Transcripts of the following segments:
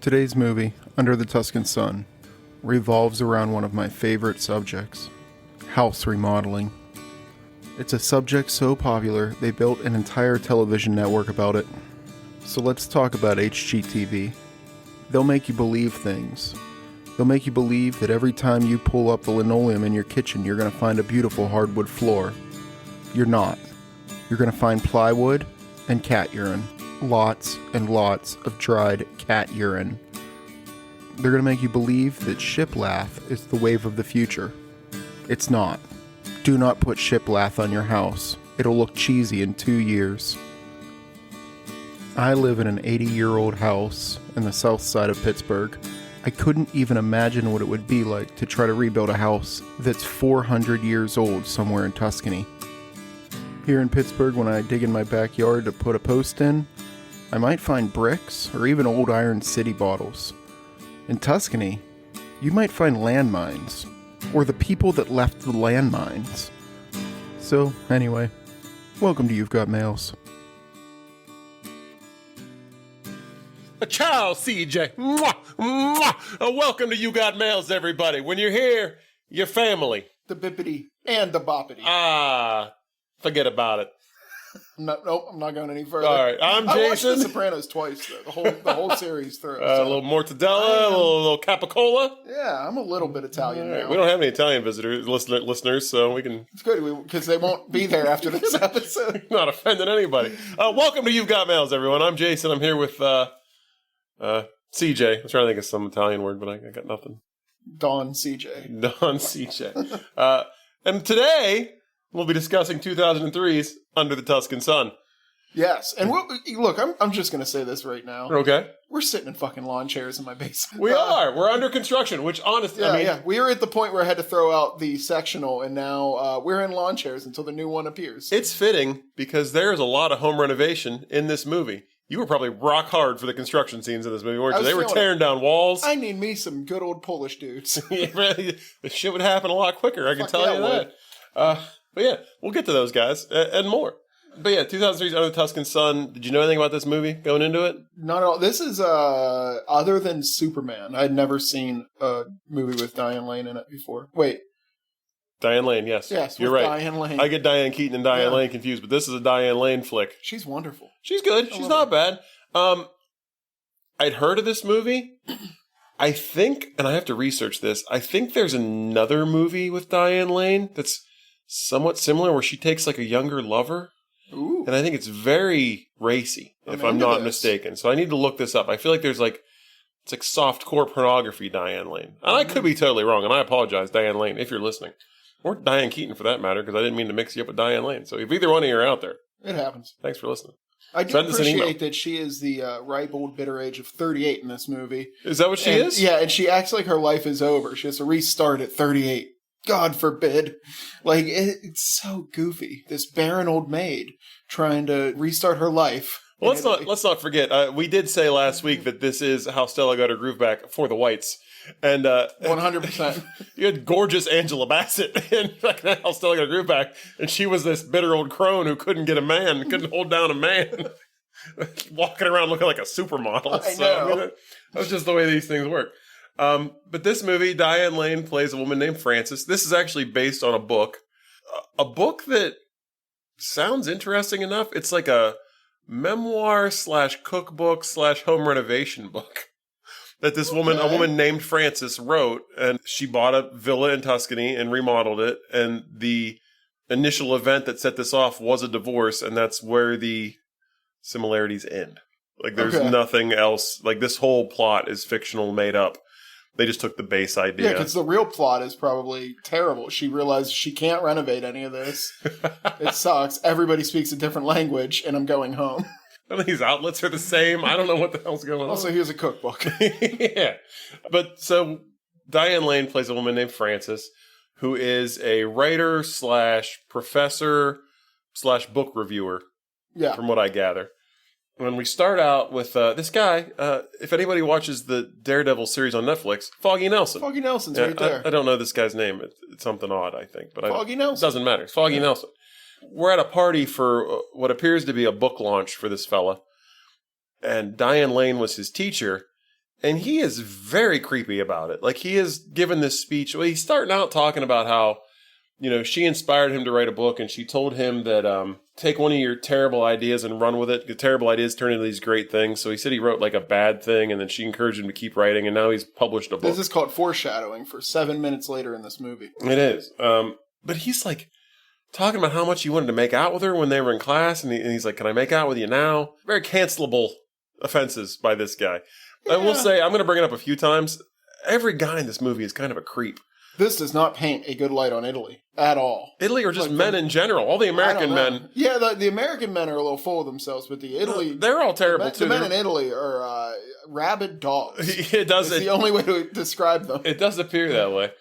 Today's movie, Under the Tuscan Sun, revolves around one of my favorite subjects, house remodeling. It's a subject so popular, they built an entire television network about it. So let's talk about HGTV. They'll make you believe things. They'll make you believe that every time you pull up the linoleum in your kitchen, you're going to find a beautiful hardwood floor. You're not. You're going to find plywood and cat urine. Lots and lots of dried cat urine. They're going to make you believe that shiplath is the wave of the future. It's not. Do not put shiplath on your house. It'll look cheesy in 2 years. I live in an 80-year-old house in the south side of Pittsburgh. I couldn't even imagine what it would be like to try to rebuild a house that's 400 years old somewhere in Tuscany. Here in Pittsburgh, when I dig in my backyard to put a post in, I might find bricks or even old iron city bottles. In Tuscany, you might find landmines, or the people that left the landmines. So, anyway, welcome to You've Got Mails. Ciao, CJ. Mwah, mwah. Welcome to You Got Mails, everybody. When you're here, your family. The bippity and the boppity. Forget about it. Nope, I'm not going any further. All right, I'm Jason. I watched The Sopranos twice, though, the whole series through. A little mortadella, a little capicola. Yeah, I'm a little bit Italian now. We don't have any Italian listeners, so we can... It's good, because they won't be there after this episode. Not offending anybody. Welcome to You've Got Mails, everyone. I'm Jason. I'm here with CJ. I'm trying to think of some Italian word, but I got nothing. Don CJ. Don CJ. And today, we'll be discussing 2003's Under the Tuscan Sun. Yes. And look, I'm just going to say this right now. Okay. We're sitting in fucking lawn chairs in my basement. We are. We're under construction, which honestly, yeah. We were at the point where I had to throw out the sectional, and now we're in lawn chairs until the new one appears. It's fitting because there's a lot of home renovation in this movie. You were probably rock hard for the construction scenes in this movie, weren't you? They were tearing down walls. I need me some good old Polish dudes. The shit would happen a lot quicker, I can tell you that. But yeah, we'll get to those guys and more. But yeah, 2003's Under the Tuscan Sun. Did you know anything about this movie going into it? Not at all. This is, other than Superman, I'd never seen a movie with Diane Lane in it before. Wait. Diane Lane, yes. Yes, you're right. Diane Lane. I get Diane Keaton and Diane Lane confused, but this is a Diane Lane flick. She's wonderful. She's good. She's not bad. I'd heard of this movie. I think, and I have to research this, I think there's another movie with Diane Lane that's somewhat similar where she takes like a younger lover. Ooh. And I think it's very racy, if I'm not mistaken. So I need to look this up. I feel like it's like softcore pornography, Diane Lane. And I could be totally wrong, and I apologize, Diane Lane, if you're listening. Or Diane Keaton, for that matter, because I didn't mean to mix you up with Diane Lane. So if either one of you are out there. It happens. Thanks for listening. I do appreciate that she is the ripe old bitter age of 38 in this movie. Is that what she is? Yeah, and she acts like her life is over. She has to restart at 38. God forbid. Like, it's so goofy. This barren old maid trying to restart her life. Well, let's not forget, we did say last week that this is how Stella got her groove back for the whites. And 100%. You had gorgeous Angela Bassett in how Stella got her groove back, and she was this bitter old crone who couldn't get a man, couldn't hold down a man, walking around looking like a supermodel. I know. That's just the way these things work. But this movie, Diane Lane plays a woman named Frances. This is actually based on a book that sounds interesting enough. It's like a memoir / cookbook / home renovation book that this woman, a woman named Frances, wrote. And she bought a villa in Tuscany and remodeled it. And the initial event that set this off was a divorce. And that's where the similarities end. Like, there's nothing else. Like, this whole plot is fictional, made up. They just took the base idea. Yeah, because the real plot is probably terrible. She realized she can't renovate any of this. It sucks. Everybody speaks a different language, and I'm going home. None of these outlets are the same. I don't know what the hell's going on. Also, here's a cookbook. Yeah. But so Diane Lane plays a woman named Frances, who is a writer / professor / book reviewer. Yeah. From what I gather. When we start out with this guy, if anybody watches the Daredevil series on Netflix, Foggy Nelson. Foggy Nelson's right there. I don't know this guy's name. It's something odd, I think. But Foggy Nelson. It doesn't matter. It's Foggy Nelson. We're at a party for what appears to be a book launch for this fella. And Diane Lane was his teacher. And he is very creepy about it. Like, he has given this speech. Well, he's starting out talking about how, she inspired him to write a book, and she told him that take one of your terrible ideas and run with it. The terrible ideas turn into these great things. So he said he wrote like a bad thing, and then she encouraged him to keep writing, and now he's published a book. This is called foreshadowing for 7 minutes later in this movie. It is. But he's like talking about how much he wanted to make out with her when they were in class, and he's like, can I make out with you now? Very cancelable offenses by this guy. Yeah. I will say, I'm going to bring it up a few times. Every guy in this movie is kind of a creep. This does not paint a good light on Italy at all. Italy or just men in general. All the American men. Yeah, the American men are a little full of themselves, but the Italy... they're all terrible, too. The men in Italy are rabid dogs. It does. It's the only way to describe them. It does appear that way.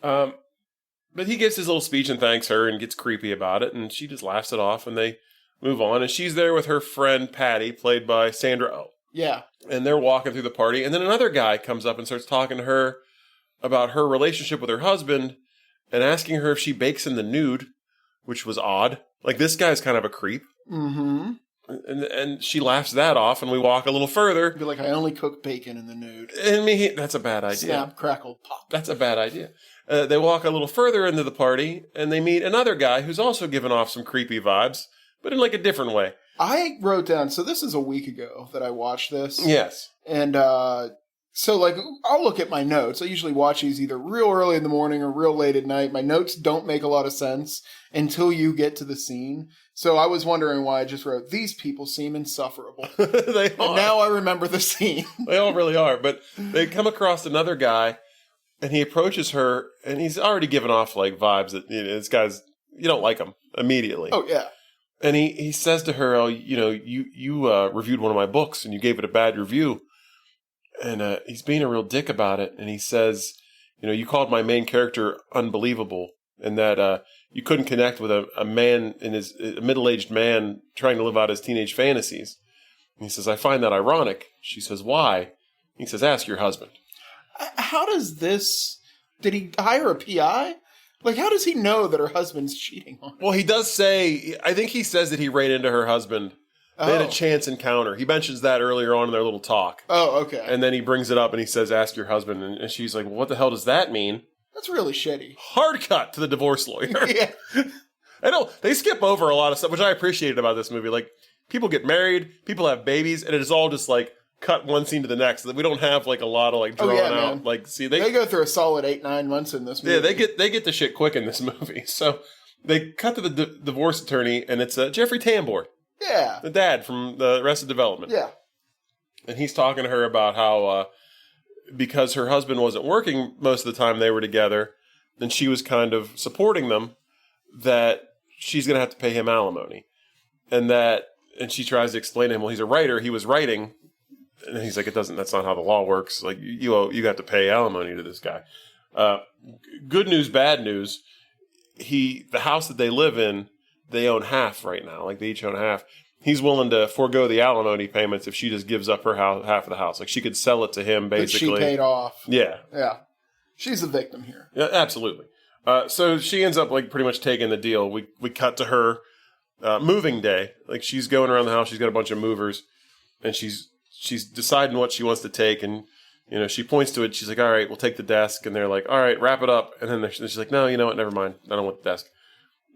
But he gives his little speech and thanks her and gets creepy about it, and she just laughs it off, and they move on. And she's there with her friend Patty, played by Sandra Oh. Yeah. And they're walking through the party, and then another guy comes up and starts talking to her about her relationship with her husband and asking her if she bakes in the nude, which was odd. Like, this guy's kind of a creep. Mm-hmm. And she laughs that off, and we walk a little further. Be like, I only cook bacon in the nude. And that's a bad idea. Snap, crackle, pop. That's a bad idea. They walk a little further into the party, and they meet another guy who's also giving off some creepy vibes, but in like a different way. I wrote down, so this is a week ago that I watched this. Yes. And so, like, I'll look at my notes. I usually watch these either real early in the morning or real late at night. My notes don't make a lot of sense until you get to the scene. So I was wondering why I just wrote, these people seem insufferable. They are. And now I remember the scene. They all really are. But they come across another guy, and he approaches her, and he's already given off, like, vibes that, this guy's, you don't like him immediately. Oh, yeah. And he says to her, you reviewed one of my books, and you gave it a bad review. And he's being a real dick about it. And he says, you called my main character unbelievable, and that you couldn't connect with a man a middle-aged man trying to live out his teenage fantasies. And he says, I find that ironic. She says, why? He says, ask your husband. How does this... Did he hire a PI? Like, how does he know that her husband's cheating on her? Well, he does say... I think he says that he ran into her husband. They had a chance encounter. He mentions that earlier on in their little talk. Oh, okay. And then he brings it up and he says, ask your husband. And she's like, well, what the hell does that mean? That's really shitty. Hard cut to the divorce lawyer. Yeah. I know. They skip over a lot of stuff, which I appreciated about this movie. Like, people get married, people have babies, and it is all just like cut one scene to the next. We don't have like a lot of like drawn out. Man. Like, see, they go through a solid 8-9 months in this movie. Yeah, they get the shit quick in this movie. So they cut to the divorce attorney, and it's Jeffrey Tambor. Yeah. The dad from the Arrested Development. Yeah. And he's talking to her about how, because her husband wasn't working most of the time they were together, and she was kind of supporting them, that she's going to have to pay him alimony. And she tries to explain to him, well, he's a writer, he was writing. And he's like, that's not how the law works. Like, you have to pay alimony to this guy. Good news, bad news. The house that they live in, they own half right now. Like, they each own half. He's willing to forego the alimony payments if she just gives up her half of the house. Like, she could sell it to him, basically. But she paid off. Yeah. Yeah. She's the victim here. Yeah, absolutely. So she ends up, like, pretty much taking the deal. We cut to her moving day. Like, she's going around the house. She's got a bunch of movers. And she's deciding what she wants to take. And, she points to it. She's like, all right, we'll take the desk. And they're like, all right, wrap it up. And then she's like, no, you know what? Never mind. I don't want the desk.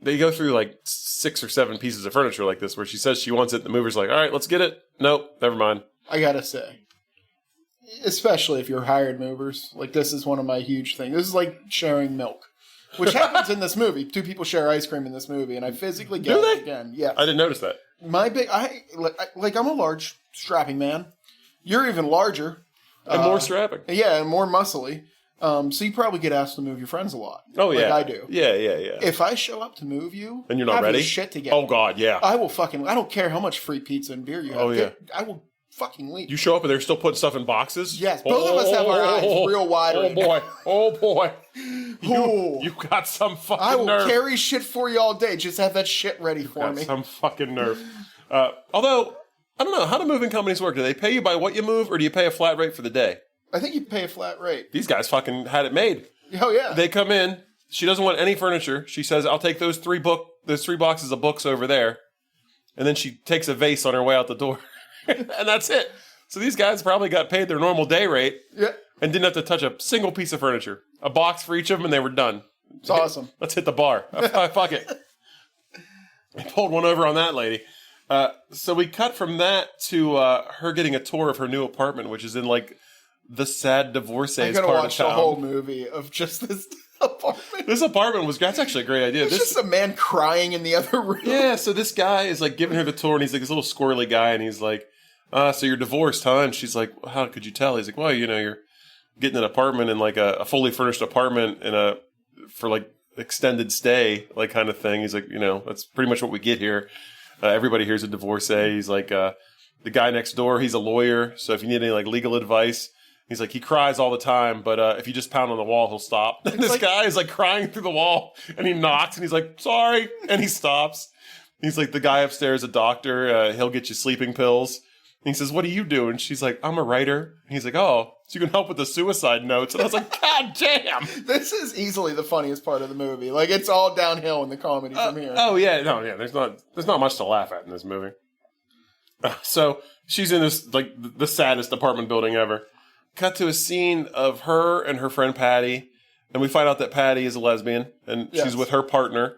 They go through like 6 or 7 pieces of furniture like this where she says she wants it. The mover's like, all right, let's get it. Nope, never mind. I gotta say, especially if you're hired movers, like this is one of my huge things. This is like sharing milk, which happens in this movie. 2 people share ice cream in this movie, and I physically get it again. Yeah, I didn't notice that. I'm a large, strapping man. You're even larger. And more strapping. Yeah, and more muscly. So you probably get asked to move your friends a lot. Oh, yeah. Like I do. Yeah. If I show up to move you... And you're not ready? Shit together. Oh, God, yeah. I don't care how much free pizza and beer you have. Oh, yeah. I will fucking leave. You show up and they're still putting stuff in boxes? Yes. Both of us have our eyes real wide right now. Oh, boy. You've got some fucking nerve. I will carry shit for you all day. Just have that shit ready for me. Some fucking nerve. Although, I don't know. How do moving companies work? Do they pay you by what you move, or do you pay a flat rate for the day? I think you pay a flat rate. These guys fucking had it made. Oh, yeah. They come in. She doesn't want any furniture. She says, I'll take those 3 boxes of books over there. And then she takes a vase on her way out the door. And that's it. So these guys probably got paid their normal day rate and didn't have to touch a single piece of furniture. A box for each of them, and they were done. It's awesome. Let's hit the bar. Fuck it. I pulled one over on that lady. So we cut from that to her getting a tour of her new apartment, which is in like the sad divorcees part of town. I gotta watch the whole movie of just this apartment. This apartment that's actually a great idea. There's just a man crying in the other room. Yeah, so this guy is like giving her the tour, and he's like this little squirrely guy, and he's like, so you're divorced, huh? And she's like, how could you tell? He's like, well, you're getting an apartment in like a fully furnished apartment for like extended stay, like kind of thing. He's like, that's pretty much what we get here. Everybody here's a divorcee. He's like, the guy next door, he's a lawyer. So if you need any like legal advice, he's like, he cries all the time, but if you just pound on the wall, he'll stop. And this guy is like crying through the wall, and he knocks, and he's like, sorry, and he stops. He's like, the guy upstairs, a doctor, he'll get you sleeping pills. And he says, what do you do? And she's like, I'm a writer. And he's like, oh, so you can help with the suicide notes. And I was like, God damn. This is easily the funniest part of the movie. Like, it's all downhill in the comedy from here. Oh, yeah. No, yeah. There's not much to laugh at in this movie. So she's in this, like, the saddest apartment building ever. Cut to a scene of her and her friend Patty. And we find out that Patty is a lesbian. And she's with her partner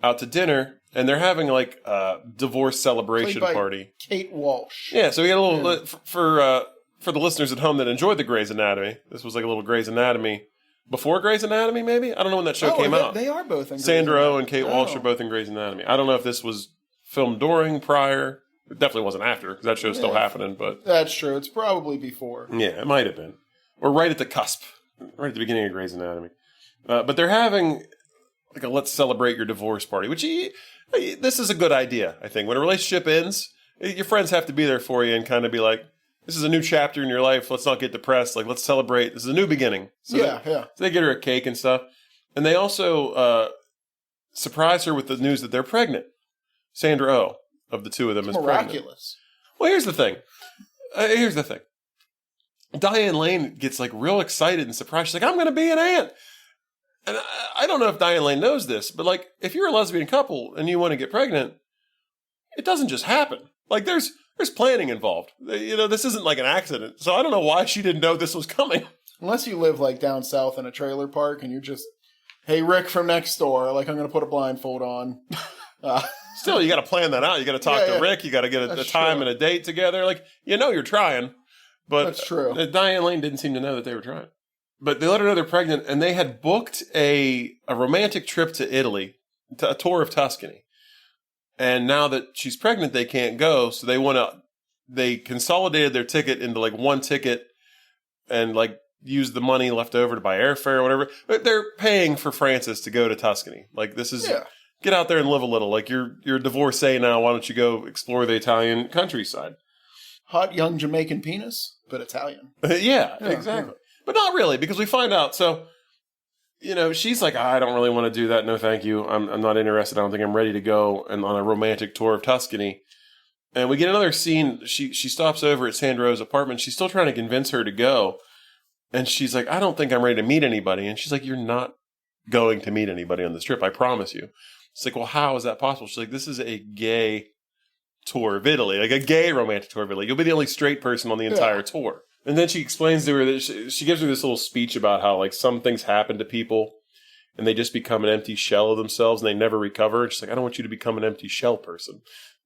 out to dinner. And they're having like a divorce celebration party. Kate Walsh. Yeah, so we got a little for the listeners at home that enjoyed the Grey's Anatomy. This was like a little Grey's Anatomy before Grey's Anatomy, maybe. I don't know when that show came out. They are both in. Sandra Oh and Kate Walsh are both in Grey's Anatomy. I don't know if this was filmed during, prior. It definitely wasn't after because that show's still happening. But that's true. It's probably before. Yeah, it might have been, or right at the cusp, right at the beginning of Grey's Anatomy. But they're having like a let's celebrate your divorce party, which. This is a good idea, I think. When a relationship ends, your friends have to be there for you and kind of be like, this is a new chapter in your life. Let's not get depressed. Like, let's celebrate. This is a new beginning. So So they get her a cake and stuff. And they also surprise her with the news that they're pregnant. Sandra Oh, of the two of them, is pregnant. Miraculous. Well, here's the thing. Diane Lane gets like real excited and surprised. She's like, I'm going to be an aunt. And I don't know if Diane Lane knows this, but like, if you're a lesbian couple and you want to get pregnant, it doesn't just happen. Like, there's planning involved. This isn't like an accident. So I don't know why she didn't know this was coming. Unless you live like down south in a trailer park and you're just, hey, Rick from next door, like I'm going to put a blindfold on. Still, you got to plan that out. You got to talk to Rick. You got to get a time and a date together. Like, you're trying. But that's true. Diane Lane didn't seem to know that they were trying. But they let her know they're pregnant, and they had booked a romantic trip to Italy, a tour of Tuscany. And now that she's pregnant, they can't go, so they consolidated their ticket into like one ticket and like used the money left over to buy airfare or whatever. But they're paying for Frances to go to Tuscany. Like, this is, get out there and live a little. Like, you're a divorcee now, why don't you go explore the Italian countryside? Hot young Jamaican penis, but Italian. Yeah, exactly. Yeah. But not really, because we find out. So, she's like, I don't really want to do that. No, thank you. I'm not interested. I don't think I'm ready to go on a romantic tour of Tuscany. And we get another scene. She stops over at Sandra Oh's apartment. She's still trying to convince her to go. And she's like, I don't think I'm ready to meet anybody. And she's like, you're not going to meet anybody on this trip. I promise you. It's like, well, how is that possible? She's like, this is a gay tour of Italy, like a gay romantic tour of Italy. You'll be the only straight person on the entire tour. And then she explains to her that she gives her this little speech about how like some things happen to people and they just become an empty shell of themselves and they never recover. And she's like, I don't want you to become an empty shell person.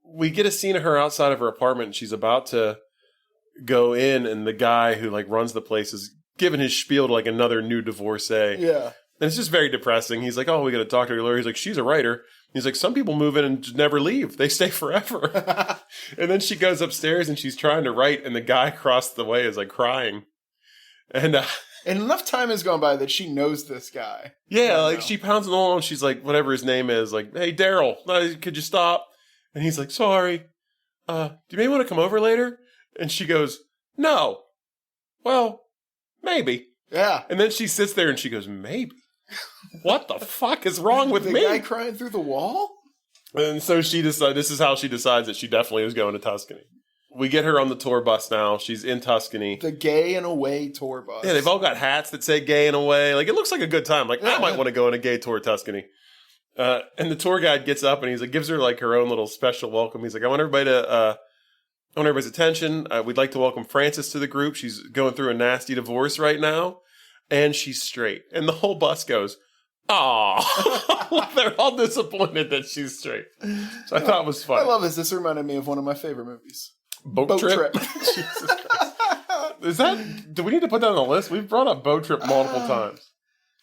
We get a scene of her outside of her apartment and she's about to go in and the guy who like runs the place is giving his spiel to like another new divorcee. Yeah. And it's just very depressing. He's like, oh, we got to talk to her lawyer. He's like, she's a writer. He's like, some people move in and never leave. They stay forever. And then she goes upstairs and she's trying to write and the guy across the way is like crying. And enough time has gone by that she knows this guy. Yeah, like she pounds on the wall and she's like, whatever his name is, like, hey, Daryl, could you stop? And he's like, sorry. Do you maybe want to come over later? And she goes, no. Well, maybe. Yeah. And then she sits there and she goes, maybe. What the fuck is wrong with me? The guy crying through the wall? And so she decides, this is how she decides that she definitely is going to Tuscany. We get her on the tour bus now. She's in Tuscany. The gay and away tour bus. Yeah, they've all got hats that say gay and away. Like, it looks like a good time. Like, I might want to go on a gay tour of Tuscany. And the tour guide gets up and he's like, gives her like her own little special welcome. He's like, I want everybody to want everybody's attention. We'd like to welcome Frances to the group. She's going through a nasty divorce right now, and she's straight. And the whole bus goes, "Aw." They're all disappointed that she's straight. So I thought it was fun. I love this. This reminded me of one of my favorite movies. Boat Trip. Jesus Christ. Do we need to put that on the list? We've brought up Boat Trip multiple times.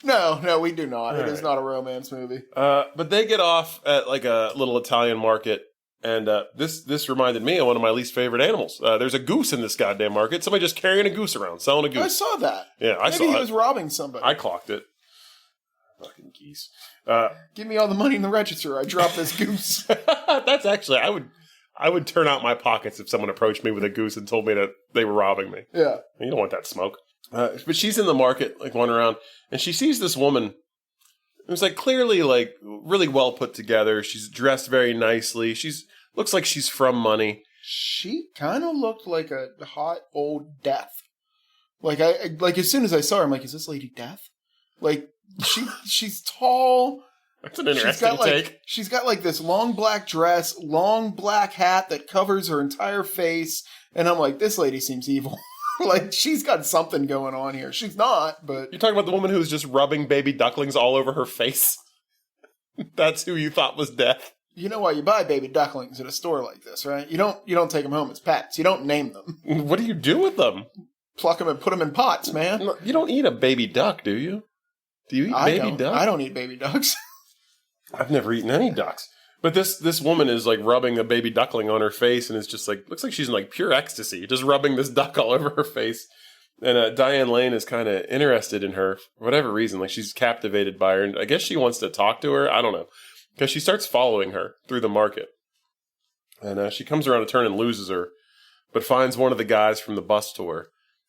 No, we do not. All It is right. not a romance movie. But they get off at like a little Italian market, and this reminded me of one of my least favorite animals. There's a goose in this goddamn market. Somebody just carrying a goose around, selling a goose. I saw that. Yeah, I saw Maybe he it. was robbing somebody. I clocked it. Fucking geese. Give me all the money in the register. I dropped this goose. That's actually, I would turn out my pockets if someone approached me with a goose and told me that they were robbing me. Yeah. You don't want that smoke. But she's in the market, like wandering around, and she sees this woman who's like clearly like really well put together. She's dressed very nicely. Looks like she's from money. She kind of looked like a hot old Death. Like as soon as I saw her, I'm like, is this lady Death? Like she's tall. That's an interesting take. She's got like this long black dress, long black hat that covers her entire face, and I'm like, this lady seems evil. Like, she's got something going on here. She's not, but... You're talking about the woman who's just rubbing baby ducklings all over her face? That's who you thought was Death? You know why you buy baby ducklings at a store like this, right? You don't take them home as pets. You don't name them. What do you do with them? Pluck them and put them in pots, man. You don't eat a baby duck, do you? Do you eat baby duck? I don't eat baby ducks. I've never eaten any ducks. But this woman is like rubbing a baby duckling on her face, and it's just like, looks like she's in like pure ecstasy, just rubbing this duck all over her face. And Diane Lane is kind of interested in her for whatever reason. Like, she's captivated by her, and I guess she wants to talk to her. I don't know, because she starts following her through the market, and she comes around a turn and loses her, but finds one of the guys from the bus tour,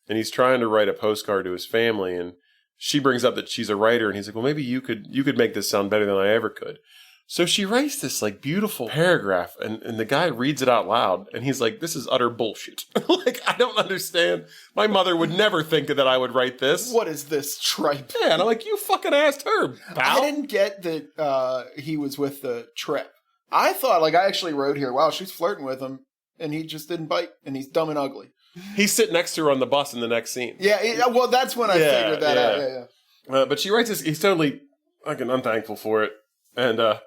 and he's trying to write a postcard to his family, and she brings up that she's a writer, and he's like, well, maybe you could make this sound better than I ever could. So she writes this like beautiful paragraph, and the guy reads it out loud, and he's like, this is utter bullshit. Like, I don't understand. My mother would never think that I would write this. What is this tripe? Yeah, and I'm like, you fucking asked her, pal. I didn't get that he was with the trip. I thought, like, I actually wrote here, wow, she's flirting with him, and he just didn't bite, and he's dumb and ugly. He's sitting next to her on the bus in the next scene. Yeah, well, that's when I figured that out. Yeah. But she writes this, he's totally fucking unthankful for it, and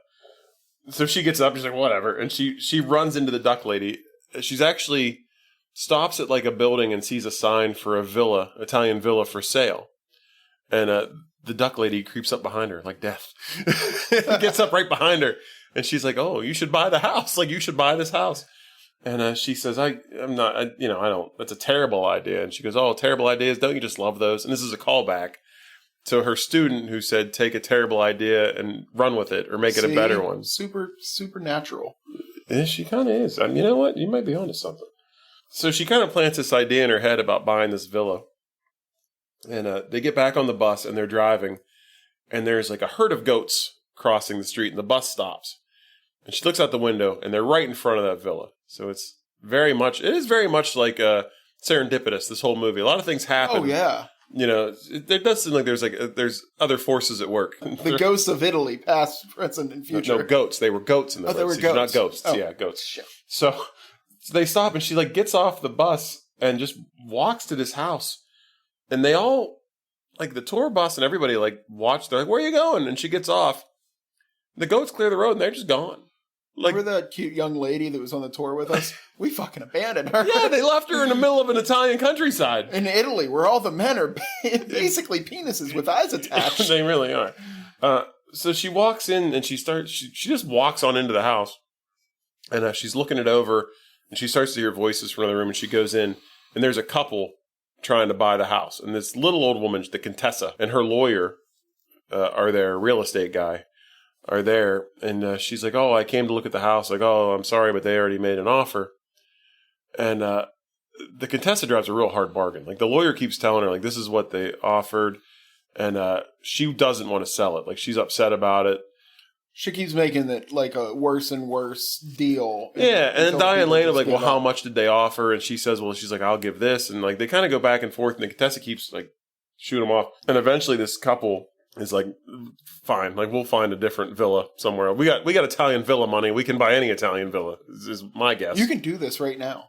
so she gets up, she's like, whatever, and she runs into the duck lady. She's actually stops at like a building and sees a sign for a villa, Italian villa for sale. And the duck lady creeps up behind her like Death. Gets up right behind her, and she's like, oh, you should buy the house. Like, you should buy this house. And she says, I don't, that's a terrible idea. And she goes, oh, terrible ideas, don't you just love those? And this is a callback to her student who said, take a terrible idea and run with it or make it a better one. Supernatural. Yeah, she kind of is. I mean, you know what? You might be onto something. So she kind of plants this idea in her head about buying this villa. And they get back on the bus and they're driving. And there's like a herd of goats crossing the street, and the bus stops. And she looks out the window, and they're right in front of that villa. So it is very much like serendipitous, this whole movie. A lot of things happen. Oh, yeah. You know, there does seem like there's other forces at work. The ghosts of Italy, past, present, and future. No, goats. They were goats in the they were goats. Not ghosts. Oh. Yeah, goats. Shit. So they stop, and she like gets off the bus and just walks to this house. And they all, like the tour bus and everybody, like watch. They're like, "Where are you going?" And she gets off. The goats clear the road, and they're just gone. Like, remember that cute young lady that was on the tour with us? We fucking abandoned her. Yeah, they left her in the middle of an Italian countryside. In Italy, where all the men are basically penises with eyes attached. They really are. So she walks in and she just walks on into the house. And she's looking it over, and she starts to hear voices from the room, and she goes in, and there's a couple trying to buy the house. And this little old woman, the Contessa, and her lawyer are there, real estate guy, are there, and she's like, oh, I came to look at the house. Like, oh, I'm sorry, but they already made an offer. And the Contessa drives a real hard bargain. Like, the lawyer keeps telling her, like, this is what they offered, and she doesn't want to sell it. Like, she's upset about it. She keeps making it like a worse and worse deal. Yeah, and then Diane Lane is like, well, how much did they offer? And she says, well, she's like, I'll give this. And like, they kind of go back and forth, and the Contessa keeps like shooting them off. And eventually this couple is like, fine, like we'll find a different villa somewhere. We got Italian villa money. We can buy any Italian villa, is my guess. You can do this right now.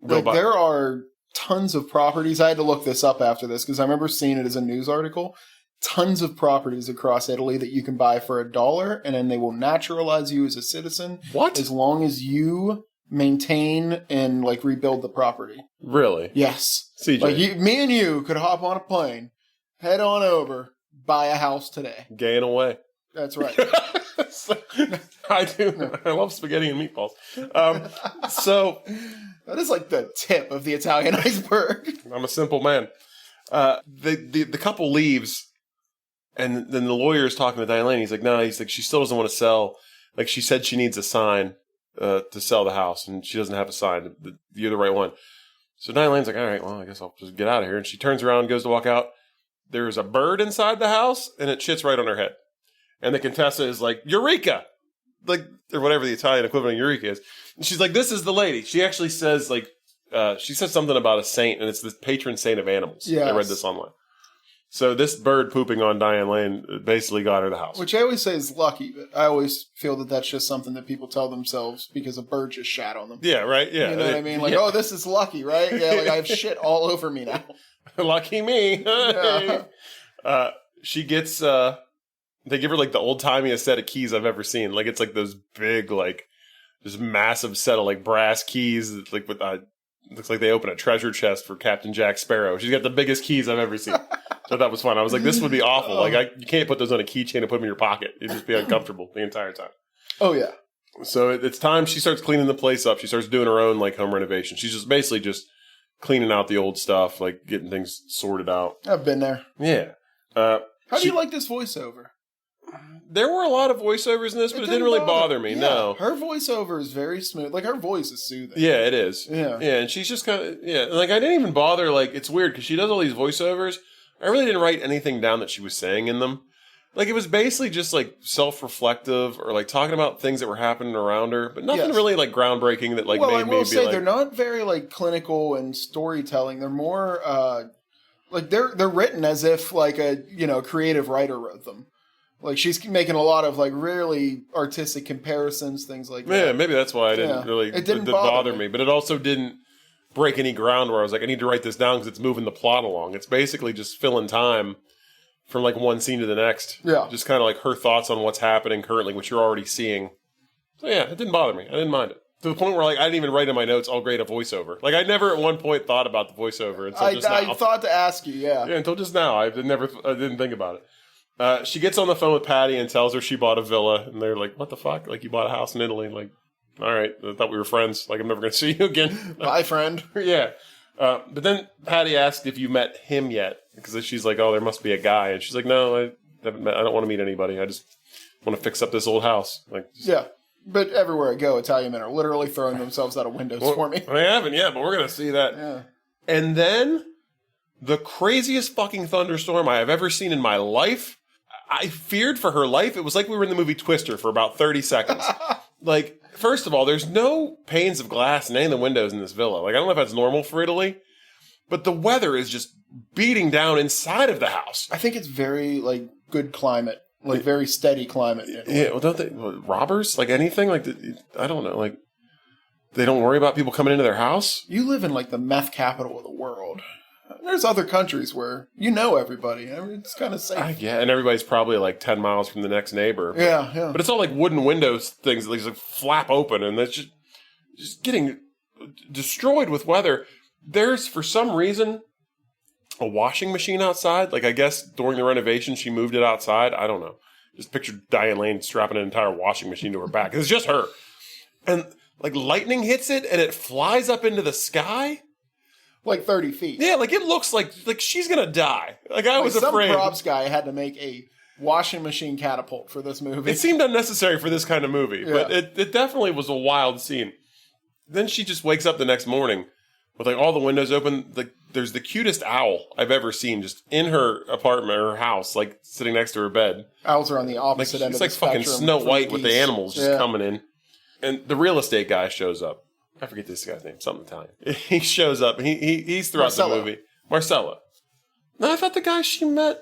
Like, there are tons of properties. I had to look this up after this because I remember seeing it as a news article. Tons of properties across Italy that you can buy for $1, and then they will naturalize you as a citizen. What? As long as you maintain and, like, rebuild the property. Really? Yes. CJ. Like, me and you could hop on a plane, head on over, buy a house today. Gaying away. That's right. I do. I love spaghetti and meatballs. So that is like the tip of the Italian iceberg. I'm a simple man. The couple leaves, and then the lawyer is talking to Diane Lane. He's like, no, he's like, she still doesn't want to sell. Like, she said she needs a sign to sell the house, and she doesn't have a sign. You're the right one. So Diane Lane's like, all right, well, I guess I'll just get out of here. And she turns around and goes to walk out. There's a bird inside the house, and it shits right on her head. And the Contessa is like, Eureka! Like, or whatever the Italian equivalent of Eureka is. And she's like, this is the lady. She actually says, like, she says something about a saint, and it's the patron saint of animals. Yes. I read this online. So this bird pooping on Diane Lane basically got her the house. Which I always say is lucky, but I always feel that that's just something that people tell themselves because a bird just shat on them. Yeah, right? Yeah. You know what I mean? Like, yeah. oh, this is lucky, right? Yeah, like I have shit all over me now. Lucky me. Yeah. She gets, they give her like the old-timeyest set of keys I've ever seen. Like, it's like those big, like, this massive set of like brass keys, like with, looks like they open a treasure chest for Captain Jack Sparrow. She's got the biggest keys I've ever seen. So that was fun. I was like, this would be awful. Like, you can't put those on a keychain and put them in your pocket. You'd just be uncomfortable the entire time. Oh, yeah. So it's time she starts cleaning the place up. She starts doing her own, like, home renovation. She's just basically just cleaning out the old stuff, like, getting things sorted out. I've been there. Yeah. How do you like this voiceover? There were a lot of voiceovers in this, but it didn't really bother me. Yeah. No. Her voiceover is very smooth. Like, her voice is soothing. Yeah, it is. Yeah. Yeah, and she's just kind of, yeah. Like, I didn't even bother, like, it's weird because she does all these voiceovers. I really didn't write anything down that she was saying in them. Like, it was basically just, like, self-reflective or, like, talking about things that were happening around her, but nothing really, like, groundbreaking that, like, well, made I me will be say like... they're not very, like, clinical and storytelling. They're more, like, they're written as if, like, a, you know, creative writer wrote them. Like, she's making a lot of, like, really artistic comparisons, things like that. Yeah, maybe that's why I didn't really... It didn't bother me. But it also didn't break any ground where I was like, I need to write this down because it's moving the plot along. It's basically just filling time from, like, one scene to the next. Yeah. Just kind of, like, her thoughts on what's happening currently, which you're already seeing. So, yeah, it didn't bother me. I didn't mind it. To the point where, like, I didn't even write in my notes, I'll grade a voiceover. Like, I never at one point thought about the voiceover until just now. I thought to ask you, yeah. Yeah, until just now. I didn't think about it. She gets on the phone with Patty and tells her she bought a villa, and they're like, what the fuck? Like, you bought a house in Italy? Like, all right, I thought we were friends. Like, I'm never going to see you again. Bye, friend. Yeah. But then Patty asked if you met him yet, because she's like, oh, there must be a guy. And she's like, no, I haven't met, I don't want to meet anybody. I just want to fix up this old house. Like, yeah. But everywhere I go, Italian men are literally throwing themselves out of windows for me. I haven't yet, but we're going to see that. Yeah. And then the craziest fucking thunderstorm I have ever seen in my life. I feared for her life. It was like we were in the movie Twister for about 30 seconds. Like, first of all, there's no panes of glass in any of the windows in this villa. Like, I don't know if that's normal for Italy, but the weather is just beating down inside of the house. I think it's very, like, good climate. Like, very steady climate. Yeah, well, don't they, robbers? Like, anything? Like, I don't know. Like, they don't worry about people coming into their house? You live in, like, the meth capital of the world. There's other countries where you know everybody. I mean, it's kind of safe. Yeah, and everybody's probably like 10 miles from the next neighbor. But, yeah. But it's all like wooden windows things that like flap open, and that's just getting destroyed with weather. There's, for some reason, a washing machine outside. Like, I guess during the renovation, she moved it outside. I don't know. Just picture Diane Lane strapping an entire washing machine to her back. It's just her. And, like, lightning hits it, and it flies up into the sky. Like 30 feet. Yeah, like it looks like she's gonna die. Like I was afraid. Some props guy had to make a washing machine catapult for this movie. It seemed unnecessary for this kind of movie, but it definitely was a wild scene. Then she just wakes up the next morning with like all the windows open. Like there's the cutest owl I've ever seen just in her apartment or her house, like sitting next to her bed. Owls are on the opposite end of the spectrum. It's like fucking Snow White with the animals just coming in. And the real estate guy shows up. I forget this guy's name, something Italian. He shows up, and he's throughout the movie. Marcello. No, I thought the guy she met,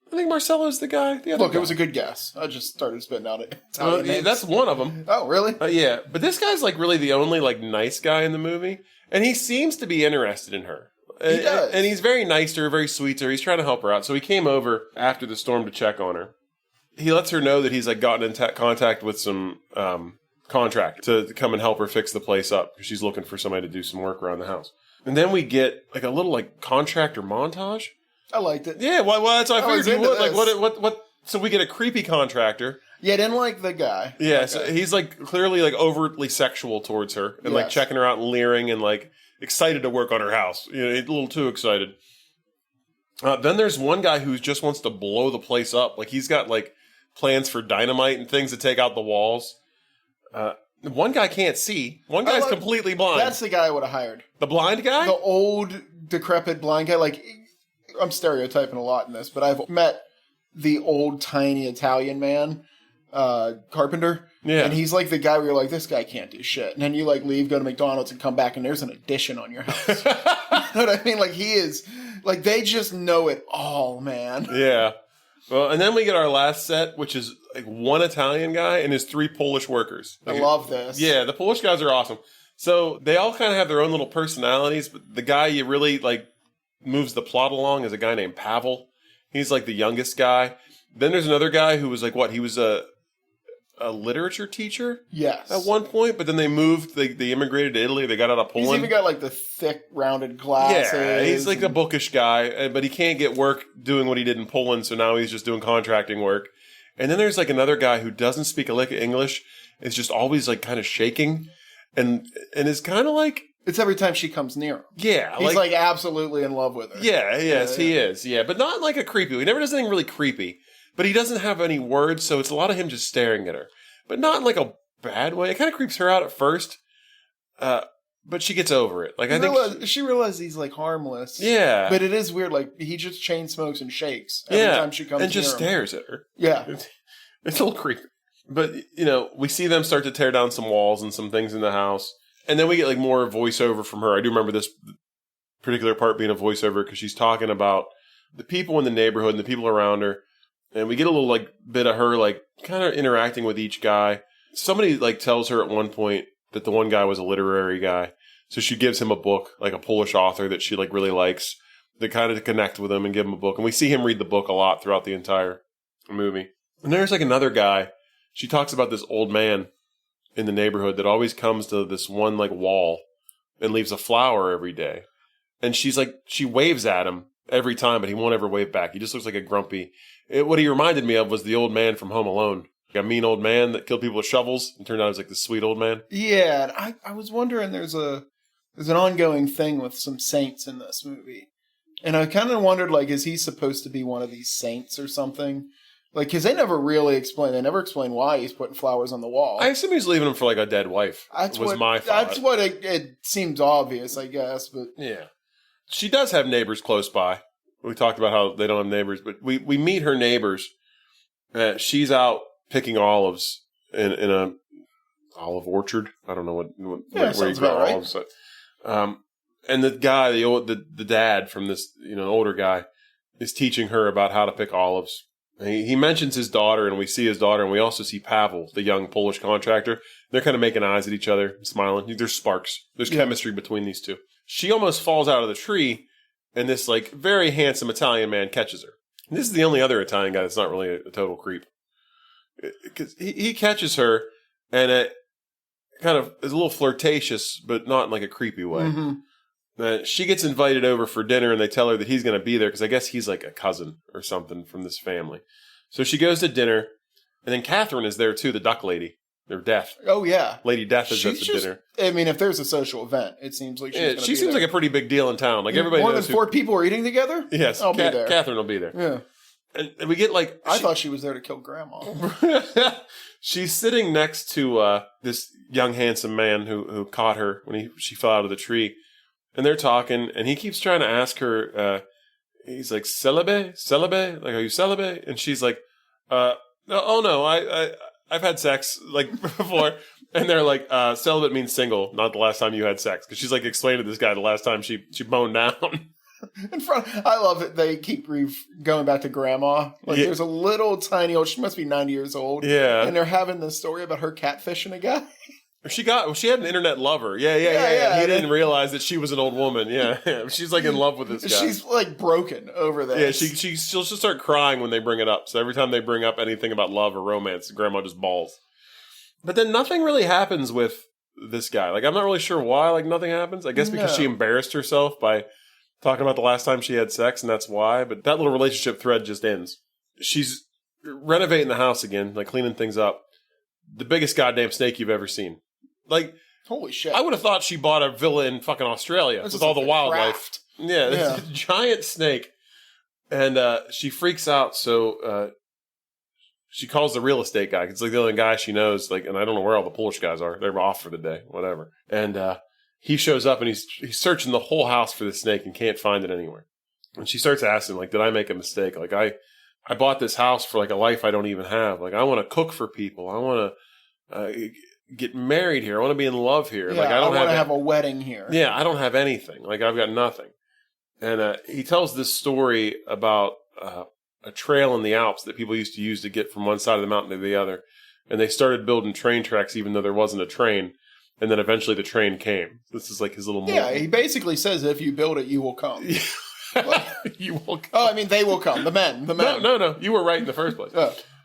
I think Marcello's the guy. The other Look, guy. it was a good guess. I just started spitting out Italian names. That's one of them. Oh, really? Yeah, but this guy's like really the only like nice guy in the movie. And he seems to be interested in her. He does. And he's very nice to her, very sweet to her. He's trying to help her out. So he came over after the storm to check on her. He lets her know that he's like gotten in contact with some contract to come and help her fix the place up because she's looking for somebody to do some work around the house. And then we get like a little like contractor montage. I liked it. Yeah, well that's what I figured you would. This. Like what? So we get a creepy contractor. Yeah, I didn't like the guy. Yeah, so he's like clearly like overtly sexual towards her and like checking her out and leering and like excited to work on her house. You know, a little too excited. Then there's one guy who just wants to blow the place up. Like he's got like plans for dynamite and things to take out the walls. One guy can't see. One guy's completely blind. That's the guy I would have hired. The blind guy? The old, decrepit blind guy. Like, I'm stereotyping a lot in this, but I've met the old, tiny Italian man, Carpenter. Yeah. And he's like the guy where you're like, this guy can't do shit. And then you like leave, go to McDonald's and come back and there's an addition on your house. You know what I mean? Like he is, like they just know it all, man. Yeah. Well, and then we get our last set, which is like one Italian guy and his 3 Polish workers. Like, I love this. Yeah, the Polish guys are awesome. So they all kind of have their own little personalities, but the guy you really like moves the plot along is a guy named Pavel. He's like the youngest guy. Then there's another guy who was like he was a literature teacher? Yes. At one point, but then they moved, they immigrated to Italy, they got out of Poland. He's even got like the thick, rounded glasses. Yeah, he's like a bookish guy, but he can't get work doing what he did in Poland, so now he's just doing contracting work. And then there's like another guy who doesn't speak a lick of English, is just always like kind of shaking, and is kind of like... It's every time she comes near him. Yeah. He's like absolutely in love with her. Yeah, yes, he is, yeah. But not like a creepy, he never does anything really creepy. But he doesn't have any words, so it's a lot of him just staring at her. But not in like a bad way. It kind of creeps her out at first, but she gets over it. Like she realizes he's like harmless. Yeah. But it is weird. Like he just chain smokes and shakes every time she comes and just near him. stares at her. Yeah. It's a little creepy. But, you know, we see them start to tear down some walls and some things in the house. And then we get like more voiceover from her. I do remember this particular part being a voiceover because she's talking about the people in the neighborhood and the people around her. And we get a little like bit of her like kind of interacting with each guy. Somebody like tells her at one point that the one guy was a literary guy. So she gives him a book, like a Polish author that she like really likes, to kind of connect with him and give him a book. And we see him read the book a lot throughout the entire movie. And there's like another guy. She talks about this old man in the neighborhood that always comes to this one like wall and leaves a flower every day. And she's like, she waves at him every time, but he won't ever wave back. He just looks like a grumpy. What he reminded me of was the old man from Home Alone. Like a mean old man that killed people with shovels. And turned out he was like this sweet old man. Yeah, I was wondering there's an ongoing thing with some saints in this movie. And I kind of wondered, like, is he supposed to be one of these saints or something? Like, because they never explain why he's putting flowers on the wall. I assume he's leaving him for like a dead wife. My thought. That's what it seems obvious, I guess. But yeah. She does have neighbors close by. We talked about how they don't have neighbors, but we meet her neighbors. She's out picking olives in a olive orchard. I don't know where you grow olives. Right. And the guy, the dad from this, older guy, is teaching her about how to pick olives. And he mentions his daughter, and we see his daughter, and we also see Pavel, the young Polish contractor. They're kind of making eyes at each other, smiling. There's sparks. There's chemistry between these two. She almost falls out of the tree, and this like very handsome Italian man catches her. And this is the only other Italian guy that's not really a total creep. Because he catches her, and it kind of is a little flirtatious, but not in like a creepy way. Mm-hmm. She gets invited over for dinner, and they tell her that he's going to be there because I guess he's like a cousin or something from this family. So she goes to dinner, and then Catherine is there too, the duck lady. Or Death. Oh, yeah. Lady Death is at the dinner. I mean, if there's a social event, it seems like she seems like a pretty big deal in town. Like everybody more knows than 4 people are eating together? Yes. I'll be there. Catherine will be there. Yeah. And we get like... I thought she was there to kill Grandma. She's sitting next to this young, handsome man who caught her when she fell out of the tree. And they're talking, and he keeps trying to ask her, he's like, celibate? Like, are you celibate? And she's like, oh no, I've had sex, like, before. And they're like, celibate means single, not the last time you had sex. Because she's, like, explaining to this guy the last time she boned down. I love it. They keep going back to Grandma. Like, there's a little tiny old... She must be 90 years old. Yeah. And they're having this story about her catfishing a guy. She had an internet lover. Yeah. He didn't realize that she was an old woman. Yeah. She's like in love with this guy. She's like broken over this. Yeah, she'll just start crying when they bring it up. So every time they bring up anything about love or romance, Grandma just bawls. But then nothing really happens with this guy. Like, I'm not really sure why, like, nothing happens. I guess because she embarrassed herself by talking about the last time she had sex, and that's why. But that little relationship thread just ends. She's renovating the house again, like, cleaning things up. The biggest goddamn snake you've ever seen. Like, holy shit. I would have thought she bought a villa in fucking Australia with all the wildlife. Craft. Yeah, it's a giant snake. And she freaks out, so she calls the real estate guy. It's like the only guy she knows, like, and I don't know where all the Polish guys are. They're off for the day, whatever. And he shows up and he's searching the whole house for the snake and can't find it anywhere. And she starts asking, like, did I make a mistake? Like, I bought this house for, like, a life I don't even have. Like, I want to cook for people. I want to get married here. I want to be in love here. Yeah, like, I don't want to have a wedding here. Yeah, I don't have anything. Like, I've got nothing. And he tells this story about a trail in the Alps that people used to use to get from one side of the mountain to the other. And they started building train tracks even though there wasn't a train. And then eventually the train came. This is like his little... Yeah, he basically says if you build it, you will come. You will come. Oh, I mean, they will come. The men. No. You were right in the first place.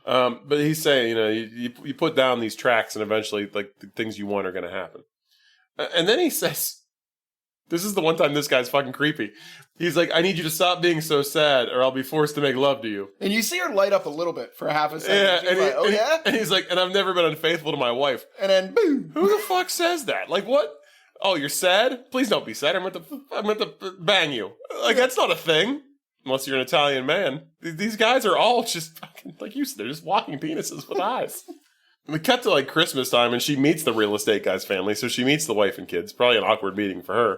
But he's saying, you put down these tracks and eventually, like, the things you want are going to happen. And then he says, this is the one time this guy's fucking creepy. He's like, I need you to stop being so sad or I'll be forced to make love to you. And you see her light up a little bit for half a second. Yeah, and he's like, and I've never been unfaithful to my wife. And then, boom. Who the fuck says that? Like, what? Oh, you're sad? Please don't be sad. I'm going to bang you. Like, that's not a thing. Unless you're an Italian man. These guys are all just fucking, like you said, they're just walking penises with eyes. We cut to, like, Christmas time, and she meets the real estate guy's family, so she meets the wife and kids. Probably an awkward meeting for her.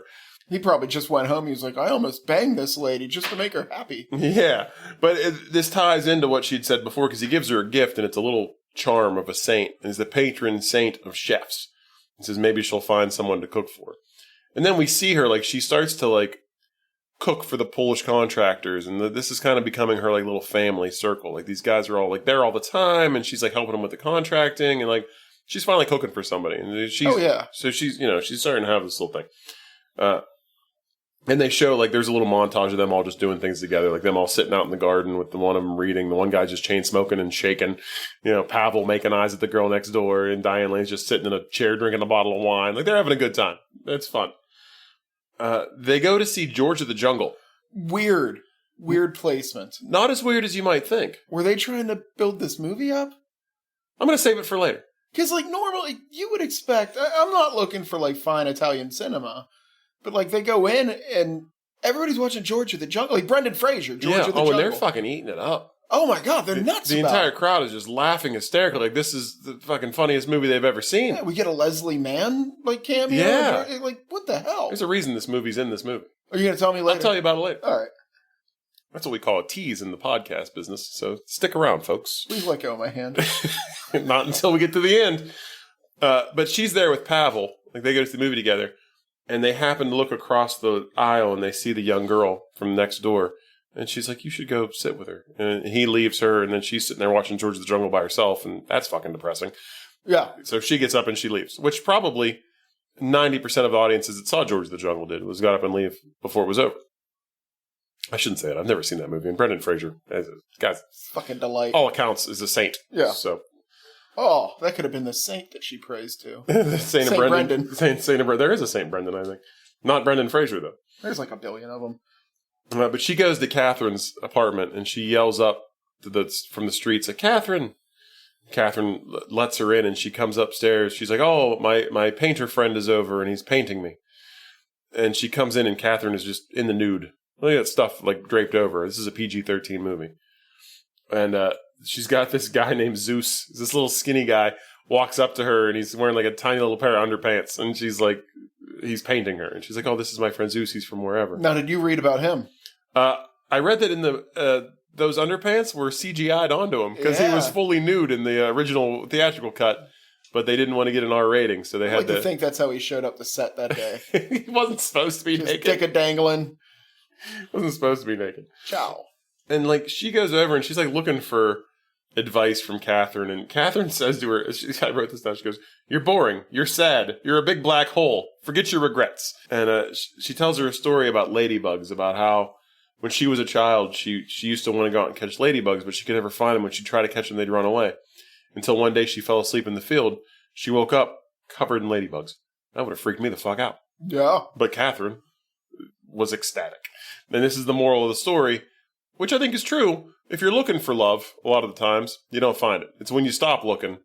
He probably just went home. He was like, I almost banged this lady just to make her happy. Yeah, but this ties into what she'd said before, because he gives her a gift, and it's a little charm of a saint. And he's the patron saint of chefs. He says maybe she'll find someone to cook for her. And then we see her, like, she starts to, like, cook for the Polish contractors, and this is kind of becoming her, like, little family circle. Like, these guys are all, like, there all the time, and she's, like, helping them with the contracting, and, like, she's finally cooking for somebody. And so she's, she's starting to have this little thing. And they show, like, there's a little montage of them all just doing things together, like them all sitting out in the garden with the one of them reading, the one guy just chain smoking and shaking, Pavel making eyes at the girl next door, and Diane Lane's just sitting in a chair drinking a bottle of wine. Like, they're having a good time. It's fun. They go to see George of the Jungle. Weird placement. Not as weird as you might think. Were they trying to build this movie up? I'm going to save it for later. Because, like, normally you would expect, I'm not looking for, like, fine Italian cinema, but, like, they go in and everybody's watching George of the Jungle. Like, Brendan Fraser, George of the Jungle. And they're fucking eating it up. Oh my God, they're nuts. The entire crowd is just laughing hysterically. Like, this is the fucking funniest movie they've ever seen. Yeah, we get a Leslie Mann, like, cameo. Yeah. Like, what the hell? There's a reason this movie's in this movie. Are you going to tell me later? I'll tell you about it later. All right. That's what we call a tease in the podcast business. So stick around, folks. Please let go of my hand. Not until we get to the end. But she's there with Pavel. Like, they go to the movie together. And they happen to look across the aisle and they see the young girl from next door. And she's like, you should go sit with her. And he leaves her, and then she's sitting there watching George of the Jungle by herself, and that's fucking depressing. Yeah. So she gets up and she leaves, which probably 90% of the audiences that saw George of the Jungle was got up and leave before it was over. I shouldn't say it. I've never seen that movie. And Brendan Fraser, guy's fucking delight. All accounts, is a saint. Yeah. So. Oh, that could have been the saint that she prays to. Saint Brendan. Saint Brendan. There is a Saint Brendan, I think. Not Brendan Fraser, though. There's like a billion of them. But she goes to Catherine's apartment, and she yells up from the streets, like, Catherine! Catherine lets her in, and she comes upstairs. She's like, oh, my painter friend is over, and he's painting me. And she comes in, and Catherine is just in the nude. Look at that stuff, like, draped over her. This is a PG-13 movie. And she's got this guy named Zeus. This little skinny guy walks up to her, and he's wearing, like, a tiny little pair of underpants. And she's like, he's painting her. And she's like, oh, this is my friend Zeus. He's from wherever. Now, did you read about him? I read that in the those underpants were CGI'd onto him because he was fully nude in the original theatrical cut, but they didn't want to get an R rating, so they had to think that's how he showed up to set that day. He wasn't supposed to be naked. Dick a dangling. Wasn't supposed to be naked. Ciao. And, like, she goes over and she's, like, looking for advice from Catherine, and Catherine says to her, I wrote this down, she goes, "You're boring, you're sad, you're a big black hole, forget your regrets." And she tells her a story about ladybugs, about how when she was a child, she used to want to go out and catch ladybugs, but she could never find them. When she tried to catch them, they'd run away. Until one day she fell asleep in the field. She woke up covered in ladybugs. That would have freaked me the fuck out. Yeah. But Catherine was ecstatic. And this is the moral of the story, which I think is true. If you're looking for love, a lot of the times, you don't find it. It's when you stop looking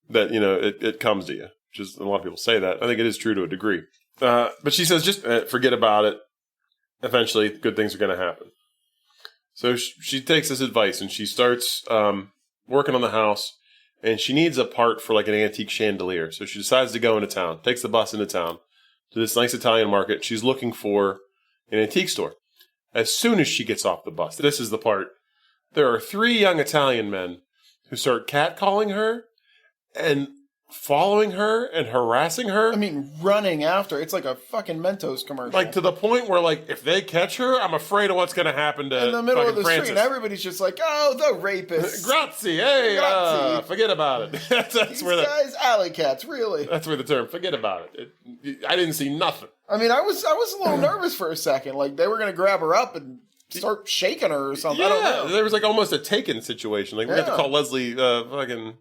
that, it comes to you. Which is, a lot of people say that. I think it is true to a degree. But she says, just forget about it. Eventually, good things are going to happen. So she takes this advice and she starts working on the house. And she needs a part for like an antique chandelier. So she decides to go into town, takes the bus into town to this nice Italian market. She's looking for an antique store. As soon as she gets off the bus, this is the part. There are 3 young Italian men who start catcalling her and following her and harassing her. I mean, running after. It's like a fucking Mentos commercial. Like to the point where, like, if they catch her, I'm afraid of what's going to happen to in the middle of the Francis. street, and everybody's just like, "Oh, the rapist." Grazie, hey, Grazie. Forget about it. that's These where guys, alley cats, really. That's where the term "forget about it." I didn't see nothing. I mean, I was a little nervous for a second, like they were going to grab her up and start shaking her or something. I don't know. There was like almost a Taken situation. Like we have to call Leslie fucking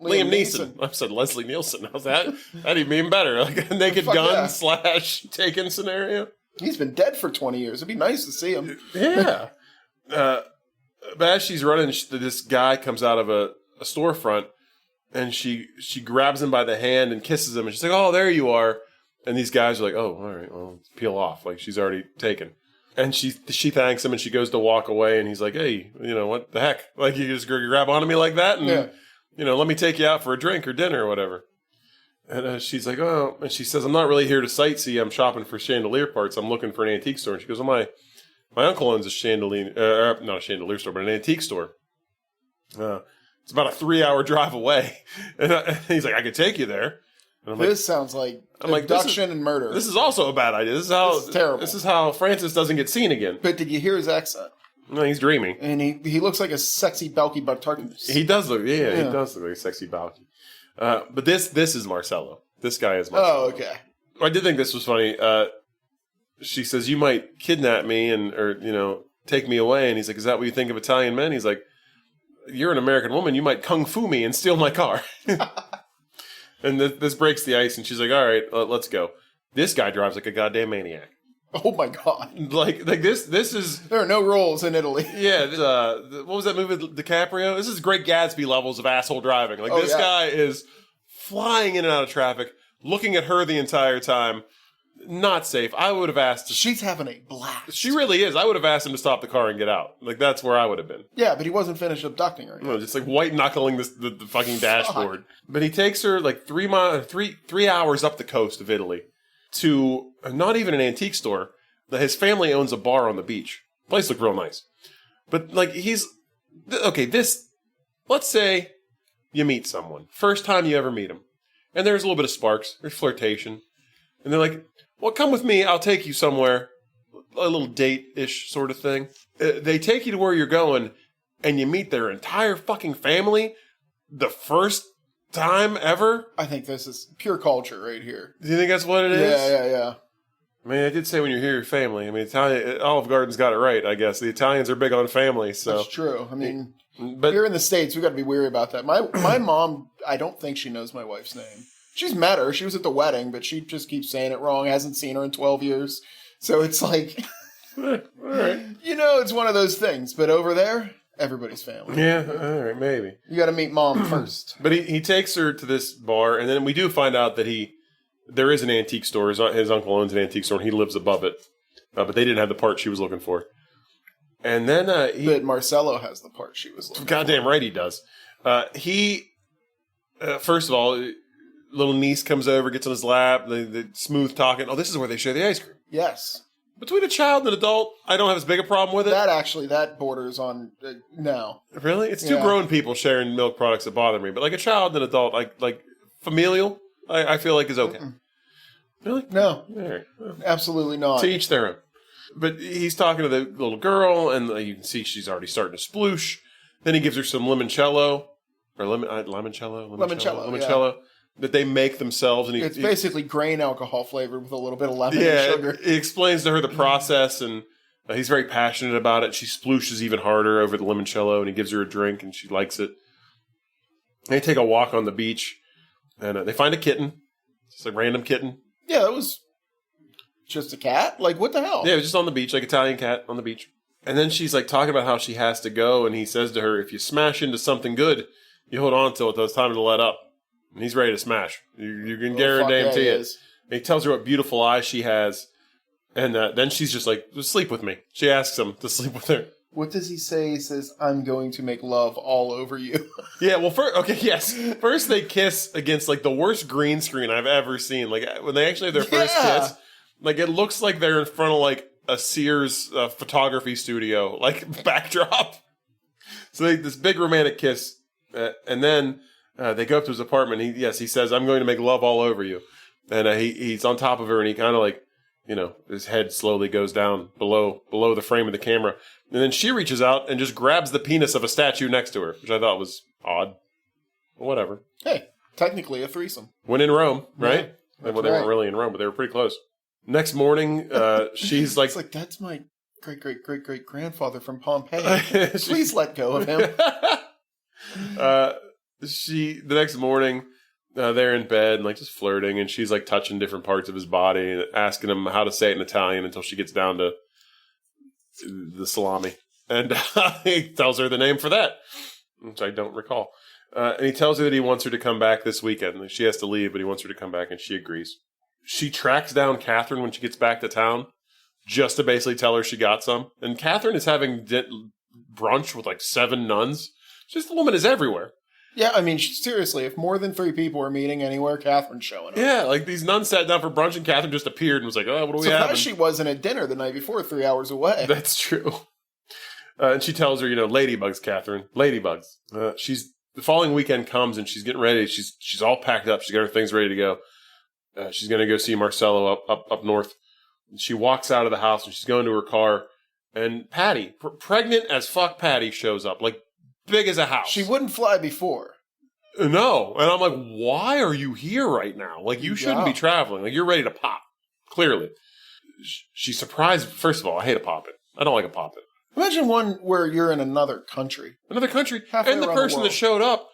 Liam Neeson. I said Leslie Nielsen. How's that? That'd be even better. Like a Naked Gun / Taken scenario. He's been dead for 20 years. It'd be nice to see him. Yeah. But as she's running, this guy comes out of a storefront, and she grabs him by the hand and kisses him, and she's like, "Oh, there you are." And these guys are like, "Oh, all right, well, peel off." Like she's already taken. And she thanks him, and she goes to walk away, and he's like, "Hey, what the heck? Like you just grab onto me like that, and let me take you out for a drink or dinner or whatever." And she's like, "Oh," and she says, "I'm not really here to sightsee. I'm shopping for chandelier parts. I'm looking for an antique store." And she goes, "Well, my uncle owns a chandelier, not a chandelier store, but an antique store. It's about a 3-hour drive away." And he's like, "I could take you there." And I'm this sounds like abduction and murder. This is also a bad idea. This is terrible. This is how Francis doesn't get seen again. But did you hear his accent? No, he's dreaming. And he looks like a sexy Balky Bartarkus. He does look, he does look like a sexy Balky. But this is Marcello. This guy is Marcello. Oh, okay. I did think this was funny. She says, "You might kidnap me or take me away." And he's like, "Is that what you think of Italian men?" He's like, "You're an American woman. You might kung fu me and steal my car." And this breaks the ice, and she's like, "All right, let's go." This guy drives like a goddamn maniac. Oh my god! Like this is. There are no rules in Italy. Yeah, what was that movie with DiCaprio? This is Great Gatsby levels of asshole driving. Like this guy is flying in and out of traffic, looking at her the entire time. Not safe. I would have asked. She's having a blast. She really is. I would have asked him to stop the car and get out. Like that's where I would have been. Yeah, but he wasn't finished abducting her. No, just like white knuckling the fucking dashboard. But he takes her like 3 hours up the coast of Italy to not even an antique store. His family owns a bar on the beach. Place looked real nice. But like let's say you meet someone. First time you ever meet him. And there's a little bit of sparks. There's flirtation. And they're like, "Well, come with me. I'll take you somewhere." A little date-ish sort of thing. They take you to where you're going, and you meet their entire fucking family the first time ever. I think this is pure culture right here. Do you think that's what it is? Yeah. I mean, I did say when you're here, your family. I mean, Olive Garden's got it right, I guess. The Italians are big on family, so. That's true. I mean, but here in the States, we got to be weary about that. My mom, I don't think she knows my wife's name. She's met her. She was at the wedding, but she just keeps saying it wrong. Hasn't seen her in 12 years. So it's like, all right. It's one of those things. But over there, everybody's family. Yeah, all right, maybe. You got to meet mom first. But he takes her to this bar, and then we do find out that there is an antique store. His uncle owns an antique store, and he lives above it. But they didn't have the part she was looking for. And then but Marcello has the part she was looking for. Goddamn right he does. First of all, little niece comes over, gets on his lap, the smooth talking. Oh, this is where they share the ice cream. Yes. Between a child and an adult, I don't have as big a problem with it. That borders on no. Really? It's two grown people sharing milk products that bother me. But like a child and an adult, like familial, I feel like is okay. Mm-mm. Really? No. All right. Well, absolutely not. to each their own. But he's talking to the little girl, and you can see she's already starting to sploosh. Then he gives her some limoncello or limoncello that they make themselves, and it's basically grain alcohol flavored with a little bit of lemon and sugar. He explains to her the process, and he's very passionate about it. She splooshes even harder over the limoncello, and he gives her a drink, and she likes it. They take a walk on the beach, and they find a kitten. It's a random kitten. Yeah, that was just a cat? Like, what the hell? Yeah, it was just on the beach, like Italian cat on the beach. And then she's like talking about how she has to go, and he says to her, if you smash into something good, you hold on till it's time to let up. And he's ready to smash. You can guarantee it. And he tells her what beautiful eyes she has. And then she's just like, sleep with me. She asks him to sleep with her. What does he say? He says, I'm going to make love all over you. Yeah, well, First they kiss against, like, the worst green screen I've ever seen. Like, when they actually have their first kiss, like, it looks like they're in front of, like, a Sears photography studio, like, backdrop. So this big romantic kiss. And then they go up to his apartment. He says, I'm going to make love all over you. And he's on top of her, and he kind of, like, his head slowly goes down below the frame of the camera. And then she reaches out and just grabs the penis of a statue next to her, which I thought was odd. But whatever. Hey, technically a threesome. When in Rome, right? Yeah, they weren't really in Rome, but they were pretty close. Next morning, she's like... It's like, that's my great-great-great-great-grandfather from Pompeii. Please let go of him. The next morning... they're in bed and like just flirting, and she's like touching different parts of his body and asking him how to say it in Italian until she gets down to the salami. And he tells her the name for that, which I don't recall. And he tells her that he wants her to come back this weekend. She has to leave, but he wants her to come back, and she agrees. She tracks down Catherine when she gets back to town just to basically tell her she got some. And Catherine is having brunch with like 7 nuns. Just the woman is everywhere. Yeah, I mean, seriously, if more than 3 people are meeting anywhere, Catherine's showing up. Yeah, like these nuns sat down for brunch and Catherine just appeared and was like, oh, what do we have? Surprised she wasn't at dinner the night before, 3 hours away. That's true. And she tells her, ladybugs, Catherine, ladybugs. The following weekend comes and she's getting ready. She's all packed up. She's got her things ready to go. She's going to go see Marcello up north. And she walks out of the house and she's going to her car. And Patty, pregnant as fuck Patty, shows up. Like, big as a house. She wouldn't fly before. No. And I'm like, why are you here right now? Like, you shouldn't be traveling. Like, you're ready to pop. Clearly. She's surprised. First of all, I hate a poppin'. I don't like a poppin'. Imagine one where you're in another country. Another country. And the person that showed up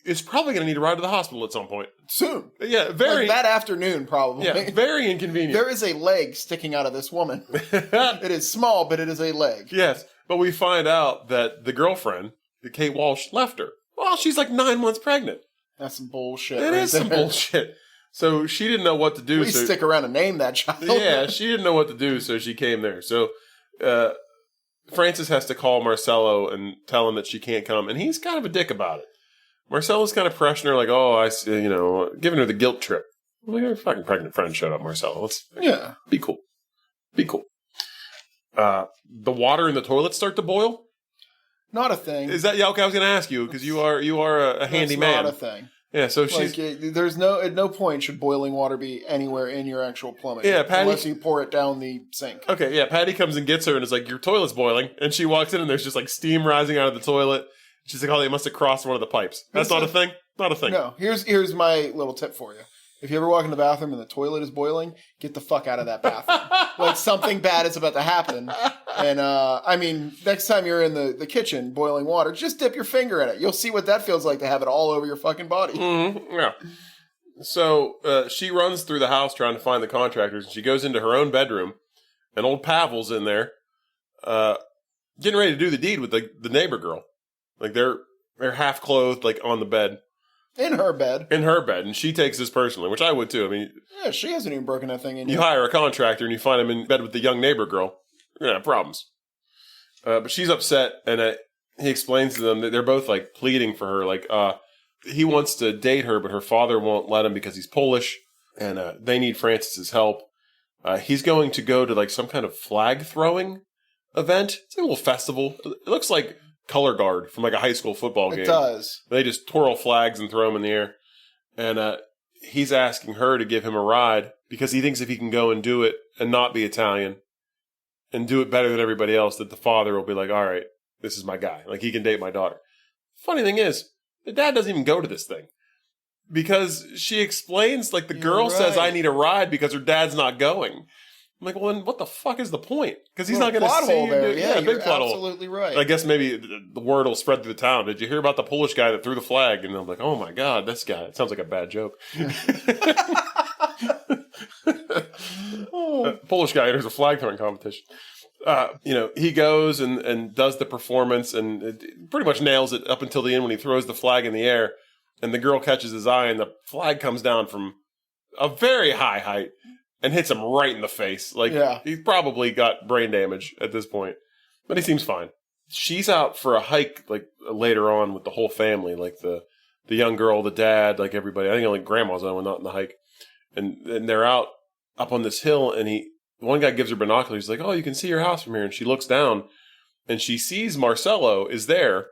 is probably going to need a ride to the hospital at some point. Soon. Yeah, very. Like that afternoon, probably. Yeah, very inconvenient. There is a leg sticking out of this woman. It is small, but it is a leg. Yes. But we find out that the girlfriend, Kate Walsh, left her. Well, she's like 9 months pregnant. That's some bullshit. It is some bullshit. So she didn't know what to do. Please stick around and name that child. Yeah, she didn't know what to do, so she came there. So Francis has to call Marcello and tell him that she can't come, and he's kind of a dick about it. Marcello's kind of pressuring her, like, oh, giving her the guilt trip. Well, your fucking pregnant friend showed up, Marcello. Let's be cool. Be cool. The water in the toilet start to boil? Not a thing. Is that okay? I was going to ask you because you are a handy man. Not a thing. Yeah, so she's there's at no point should boiling water be anywhere in your actual plumbing. Yeah, Patty, unless you pour it down the sink. Okay, yeah, Patty comes and gets her and is like, your toilet's boiling, and she walks in and there's just like steam rising out of the toilet. She's like, oh, they must have crossed one of the pipes. That's not a thing. Not a thing. No. Here's my little tip for you. If you ever walk in the bathroom and the toilet is boiling, get the fuck out of that bathroom. Like something bad is about to happen. And, next time you're in the kitchen boiling water, just dip your finger in it. You'll see what that feels like to have it all over your fucking body. Mm-hmm. Yeah. So she runs through the house trying to find the contractors, and she goes into her own bedroom, and old Pavel's in there getting ready to do the deed with the neighbor girl. Like, they're half clothed, like, on the bed. In her bed. And she takes this personally, which I would too. I mean, yeah, she hasn't even broken that thing in. You hire a contractor and you find him in bed with the young neighbor girl, you're gonna have problems. But she's upset, and he explains to them that they're both like pleading for her. Like, he wants to date her, but her father won't let him because he's Polish, and they need Francis's help. He's going to go to like some kind of flag throwing event. It's like a little festival. It looks like color guard from like a high school football game. It does. They just twirl flags and throw them in the air. And he's asking her to give him a ride because he thinks if he can go and do it and not be Italian and do it better than everybody else, that the father will be like, all right, this is my guy. Like, he can date my daughter. Funny thing is, the dad doesn't even go to this thing. Because she explains, like, the girl says, I need a ride because her dad's not going. I'm like, well, then what the fuck is the point? Because he's not going to see you. Yeah, big plot hole. Absolutely right. I guess maybe the word will spread through the town. Did you hear about the Polish guy that threw the flag? And I'm like, oh my God, this guy. It sounds like a bad joke. Polish guy enters a flag throwing competition. He goes and does the performance and it pretty much nails it up until the end when he throws the flag in the air. And the girl catches his eye, and the flag comes down from a very high height and hits him right in the face. Like, he's probably got brain damage at this point. But he seems fine. She's out for a hike, like, later on with the whole family. Like, the young girl, the dad, like, everybody. I think only grandma's on not in the hike. And they're out up on this hill, and one guy gives her binoculars. He's like, oh, you can see your house from here. And she looks down, and she sees Marcello is there,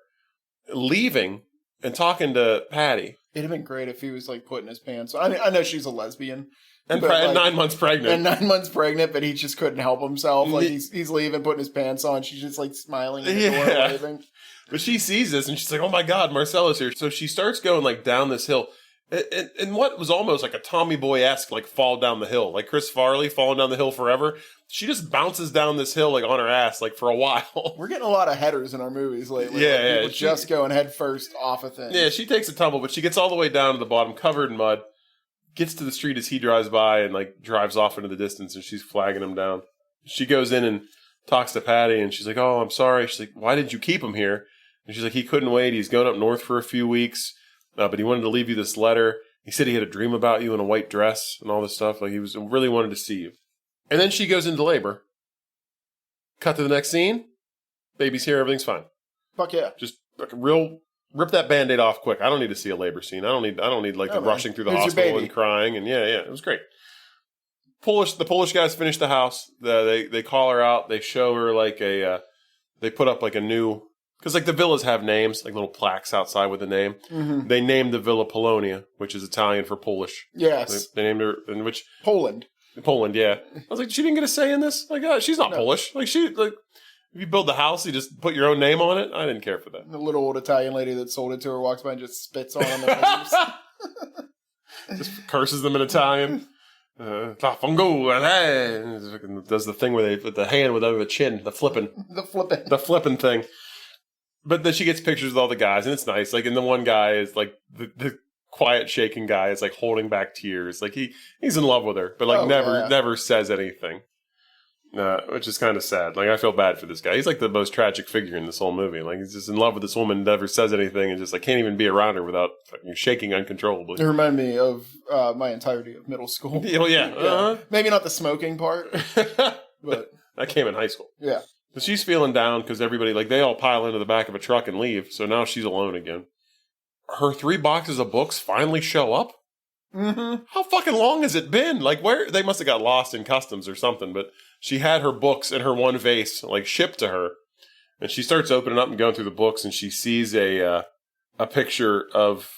leaving, and talking to Patty. It'd have been great if he was, like, putting his pants on. I know she's a lesbian. And 9 months pregnant. And 9 months pregnant, but he just couldn't help himself. Like, he's leaving, putting his pants on. She's just, like, smiling at the door, waving. But she sees this, and she's like, oh, my God, Marcella's here. So she starts going, like, down this hill. And what was almost like a Tommy Boy-esque, like, fall down the hill. Like Chris Farley falling down the hill forever. She just bounces down this hill, like, on her ass, like, for a while. We're getting a lot of headers in our movies lately. Yeah, People just going head first off of things. Yeah, she takes a tumble, but she gets all the way down to the bottom, covered in mud. Gets to the street as he drives by and, like, drives off into the distance, and she's flagging him down. She goes in and talks to Patty, and she's like, oh, I'm sorry. She's like, why did you keep him here? And she's like, he couldn't wait. He's going up north for a few weeks, but he wanted to leave you this letter. He said he had a dream about you in a white dress and all this stuff. Like, he really wanted to see you. And then she goes into labor. Cut to the next scene. Baby's here. Everything's fine. Fuck yeah. Just like rip that Band-Aid off quick. I don't need to see a labor scene. I don't need like rushing through the hospital and crying. And yeah, it was great. The Polish guys finish the house. They call her out. They show her like they put up like a new, because like the villas have names, like little plaques outside with a name. Mm-hmm. They named the villa Polonia, which is Italian for Polish. Yes. They named her, in which Poland, yeah. I was like, she didn't get a say in this? Like, she's not Polish. Like, if you build the house, you just put your own name on it. I didn't care for that. The little old Italian lady that sold it to her walks by and just spits on them. Just curses them in Italian. Does the thing where they put the hand with over the chin, the flipping thing. But then she gets pictures with all the guys, and it's nice. Like, and the one guy is like the quiet, shaking guy is like holding back tears. Like he's in love with her, but like never says anything, which is kind of sad. Like, I feel bad for this guy. He's like the most tragic figure in this whole movie. Like, he's just in love with this woman, never says anything, and just like can't even be around her without fucking shaking uncontrollably. It reminded me of my entirety of middle school. Oh yeah. Uh-huh. Maybe not the smoking part, but that came in high school. Yeah. So she's feeling down because everybody, like, they all pile into the back of a truck and leave. So now she's alone again. Her 3 boxes of books finally show up. Mm-hmm. How fucking long has it been? Like, where they must have got lost in customs or something. But she had her books in her one vase, like, shipped to her, and she starts opening up and going through the books, and she sees a picture of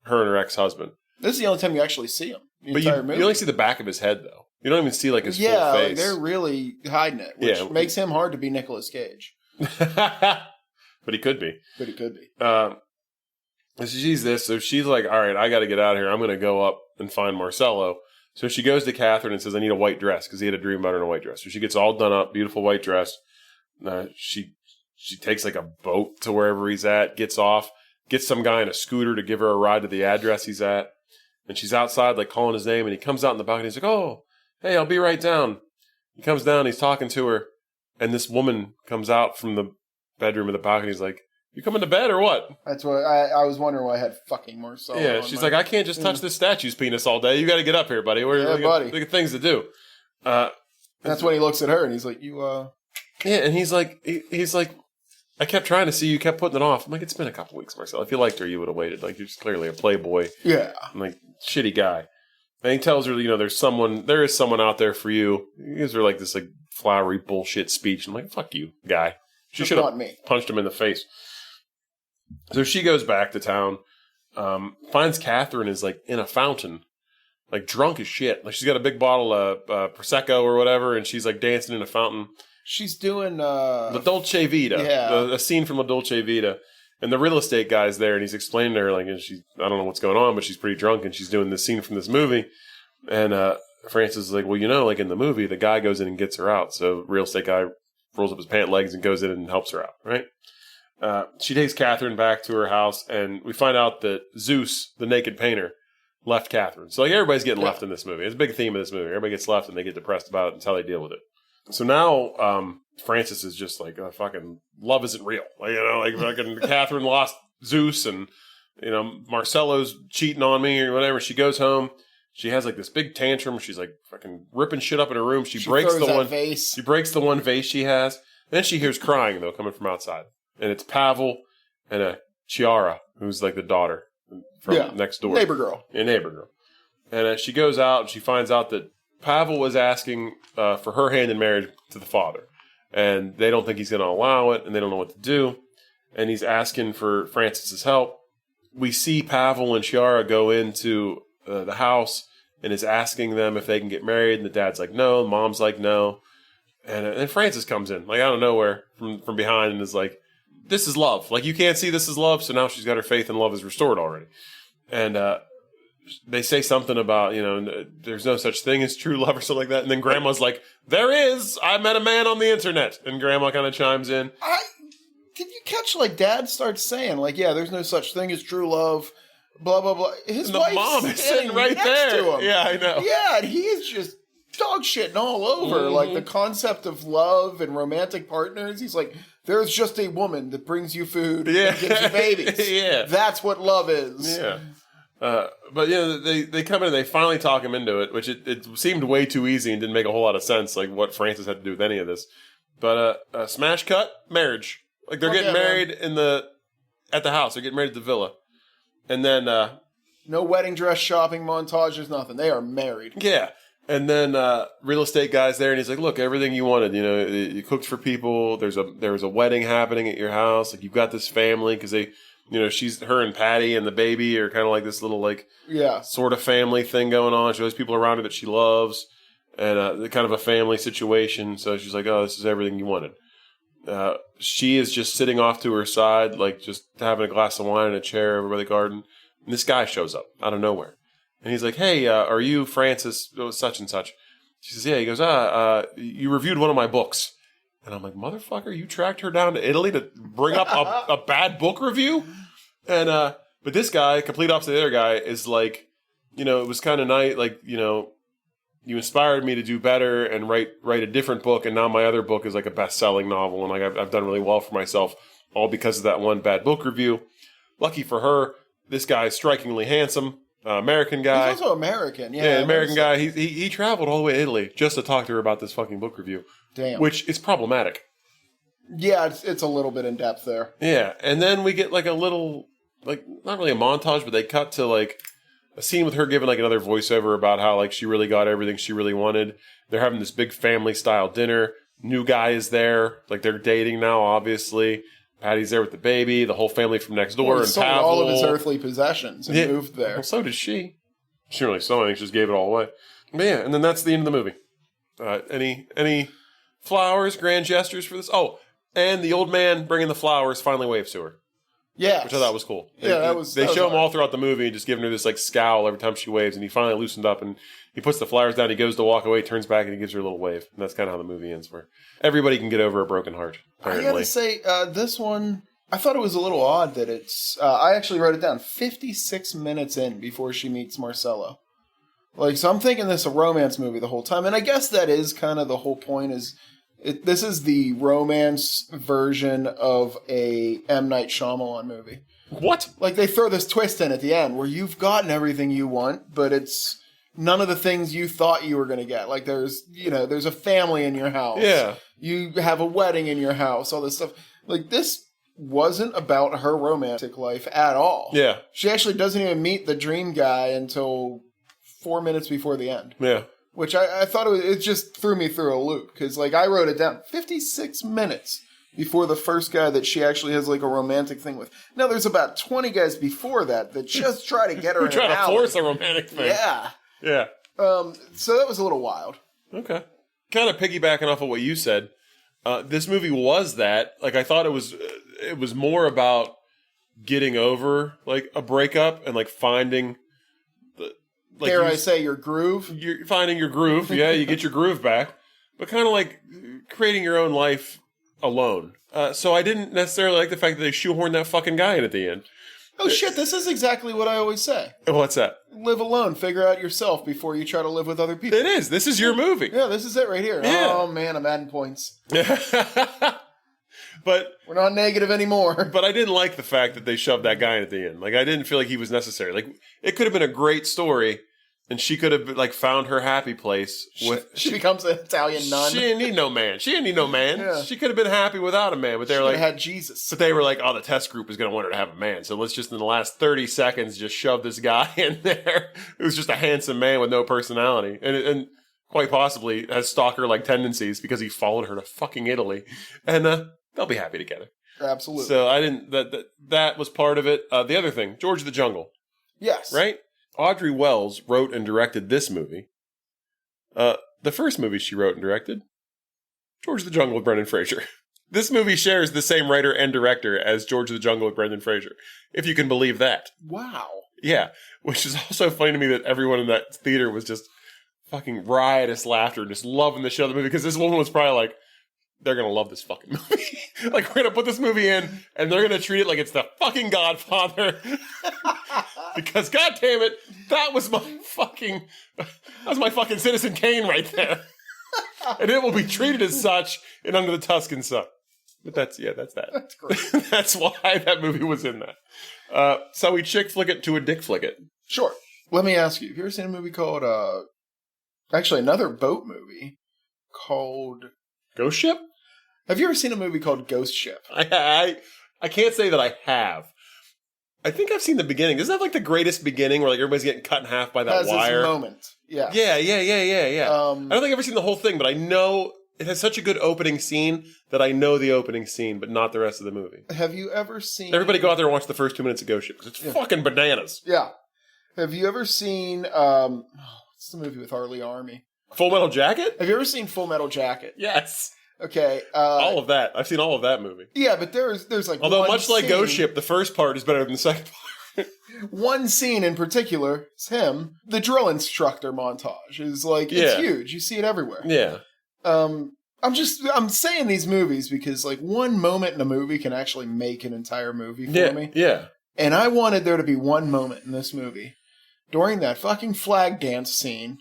her and her ex-husband. This is the only time you actually see him. But you only see the back of his head, though. You don't even see, like, his full face. Like, they're really hiding it, which makes him hard to be Nicolas Cage. But he could be. So she's like, all right, I got to get out of here. I'm going to go up and find Marcello. So she goes to Catherine and says, I need a white dress, because he had a dream about her in a white dress. So she gets all done up, beautiful white dress. She takes, like, a boat to wherever he's at, gets off, gets some guy in a scooter to give her a ride to the address he's at. And she's outside, like, calling his name, and he comes out in the balcony. He's like, oh, hey, I'll be right down. He comes down, he's talking to her, and this woman comes out from the bedroom of the balcony. He's like, you coming to bed or what? That's what I was wondering why I had fucking Marcel. Yeah, she's like, I can't just touch this statue's penis all day. You got to get up here, buddy. Buddy. We got things to do. That's when he looks at her, and he's like, Yeah, and he's like, I kept trying to see you, kept putting it off. I'm like, it's been a couple weeks, Marcel. If you liked her, you would have waited. Like, you're just clearly a playboy. Yeah. I'm like, shitty guy. And he tells her, there is someone out there for you. He gives her like this like flowery bullshit speech. I'm like, fuck you, guy. She should have punched him in the face. So she goes back to town, finds Catherine is like in a fountain, like drunk as shit. Like, she's got a big bottle of Prosecco or whatever, and she's like dancing in a fountain. She's doing La Dolce Vita. Yeah. A scene from La Dolce Vita. And the real estate guy's there, and he's explaining to her, like, and I don't know what's going on, but she's pretty drunk, and she's doing this scene from this movie. And Francis is like, well, like in the movie, the guy goes in and gets her out. So real estate guy rolls up his pant legs and goes in and helps her out, right? She takes Catherine back to her house, and we find out that Zeus, the naked painter, left Catherine. So, like, everybody's getting left in this movie. It's a big theme of this movie. Everybody gets left, and they get depressed about it. That's how they deal with it. So now Francis is just like, fucking love isn't real. Like, like fucking Catherine lost Zeus, and, Marcello's cheating on me or whatever. She goes home. She has like this big tantrum. She's like fucking ripping shit up in her room. She breaks the one vase. She breaks the one vase she has. Then she hears crying though coming from outside, and it's Pavel and Chiara, who's like the daughter from next door, neighbor girl. And she goes out and she finds out that Pavel was asking for her hand in marriage to the father, and they don't think he's going to allow it, and they don't know what to do, and he's asking for Francis's help. We see Pavel and Chiara go into the house and is asking them if they can get married, and the dad's like no, the mom's like no, and Francis comes in like out of nowhere from behind and is like, this is love, like you can't see this is love. So now she's got her faith in love is restored already, and they say something about there's no such thing as true love or something like that, and then Grandma's like, there is, I met a man on the internet, and Grandma kind of chimes in. Did you catch like Dad starts saying like, yeah, there's no such thing as true love. Blah, blah, blah. His wife's mom is sitting right there. To him. Yeah, I know. Yeah, and he is just dog shitting all over. Like the concept of love and romantic partners. He's like, there's just a woman that brings you food and gives you babies. Yeah. That's what love is. Yeah. But they come in and they finally talk him into it, which it seemed way too easy and didn't make a whole lot of sense, like what Francis had to do with any of this. But smash cut, marriage. Like they're getting married at the house. They're getting married at the villa. And then no wedding dress shopping montages, nothing. They are married. Yeah. And then real estate guy's there, and he's like, look, everything you wanted, you cooked for people. There was a wedding happening at your house. Like, you've got this family, because they, her and Patty and the baby are kind of like this little, like, sort of family thing going on. She has people around her that she loves, and kind of a family situation. So she's like, oh, this is everything you wanted. She is just sitting off to her side, like just having a glass of wine in a chair over by the garden. And this guy shows up out of nowhere. And he's like, hey, are you Francis such and such? She says, yeah. He goes, you reviewed one of my books. And I'm like, motherfucker, you tracked her down to Italy to bring up a bad book review? And but this guy, complete opposite of the other guy, is like, it was kind of nice, like, you inspired me to do better and write a different book, and now my other book is like a best-selling novel, and like I've done really well for myself, all because of that one bad book review. Lucky for her, this guy is strikingly handsome, American guy. He's also American, American guy. He traveled all the way to Italy just to talk to her about this fucking book review. Damn. Which is problematic. Yeah, it's a little bit in depth there. Yeah, and then we get like a little, like, not really a montage, but they cut to like a scene with her giving like another voiceover about how like she really got everything she really wanted. They're having this big family style dinner. New guy is there. Like, they're dating now, obviously. Patty's there with the baby, the whole family from next door, and sold Pavel. all of his earthly possessions and moved there. Well, so did she. She didn't really sell anything, she just gave it all away. But yeah, and then that's the end of the movie. Any flowers, grand gestures for this? Oh, and the old man bringing the flowers finally waves to her. Yeah, which I thought was cool. They show him all throughout the movie, just giving her this like scowl every time she waves, and he finally loosened up and he puts the flowers down. He goes to walk away, turns back, and he gives her a little wave. And that's kind of how the movie ends, where everybody can get over a broken heart. Apparently. I gotta say, this one, I thought it was a little odd that it's. I actually wrote it down. 56 minutes in before she meets Marcello. Like, so I'm thinking this is a romance movie the whole time, and I guess that is kind of the whole point. This is the romance version of a M. Night Shyamalan movie. What? Like, they throw this twist in at the end where you've gotten everything you want, but it's none of the things you thought you were going to get. Like, there's a family in your house. Yeah. You have a wedding in your house, all this stuff. Like, this wasn't about her romantic life at all. Yeah. She actually doesn't even meet the dream guy until 4 minutes before the end. Yeah. Which I thought it just threw me through a loop. Because, like, I wrote it down. 56 minutes before the first guy that she actually has, like, a romantic thing with. Now, there's about 20 guys before that just try to get her in try to force a romantic thing. Yeah. Yeah. So that was a little wild. Okay. Kind of piggybacking off of what you said, this movie was that. Like, I thought it was more about getting over like a breakup and like finding the dare I say your groove? You're finding your groove. Yeah, you get your groove back, but kind of like creating your own life alone. So I didn't necessarily like the fact that they shoehorned that fucking guy in at the end. Oh shit, this is exactly what I always say. What's that? Live alone. Figure out yourself before you try to live with other people. It is. This is your movie. Yeah, this is it right here. Yeah. Oh man, I'm adding points. But we're not negative anymore. But I didn't like the fact that they shoved that guy in at the end. Like I didn't feel like he was necessary. Like it could have been a great story, and she could have like found her happy place with. She becomes an Italian nun. She didn't need no man. Yeah. She could have been happy without a man. But they were like had Jesus. But they were like, oh, the test group is going to want her to have a man. So let's just in the last 30 seconds just shove this guy in there. It was just a handsome man with no personality, and quite possibly has stalker-like tendencies because he followed her to fucking Italy, and they'll be happy together. Absolutely. So I didn't. That was part of it. The other thing, George of the Jungle. Yes. Right. Audrey Wells wrote and directed this movie. The first movie she wrote and directed, George of the Jungle with Brendan Fraser. This movie shares the same writer and director as George of the Jungle with Brendan Fraser, if you can believe that. Wow. Yeah, which is also funny to me that everyone in that theater was just fucking riotous laughter, just loving the shit of the movie, because this woman was probably like, they're going to love this fucking movie. Like, we're going to put this movie in, and they're going to treat it like it's the fucking Godfather. Because, God damn it, that was my fucking Citizen Kane right there. And it will be treated as such in Under the Tuscan Sun. But that's that. That's great. That's why that movie was in that. So we chick flick it to a dick flick it. Sure. Let me ask you, have you ever seen a movie called, actually another boat movie called... Ghost Ship? Have you ever seen a movie called Ghost Ship? I can't say that I have. I think I've seen the beginning. Isn't that like the greatest beginning where like everybody's getting cut in half by that wire? This moment. Yeah. Yeah. I don't think I've ever seen the whole thing, but I know it has such a good opening scene that I know the opening scene, but not the rest of the movie. Have you ever seen... Everybody go out there and watch the first 2 minutes of Ghost Ship, because it's fucking bananas. Yeah. Have you ever seen... what's the movie with Harley Army? Full Metal Jacket? Have you ever seen Full Metal Jacket? Yes. Okay. All of that. I've seen all of that movie. Yeah, but there's like although one much like scene, Ghost Ship, the first part is better than the second part. One scene in particular is him. The drill instructor montage is like, it's huge. You see it everywhere. Yeah. I'm saying these movies because like one moment in a movie can actually make an entire movie for me. Yeah. And I wanted there to be one moment in this movie during that fucking flag dance scene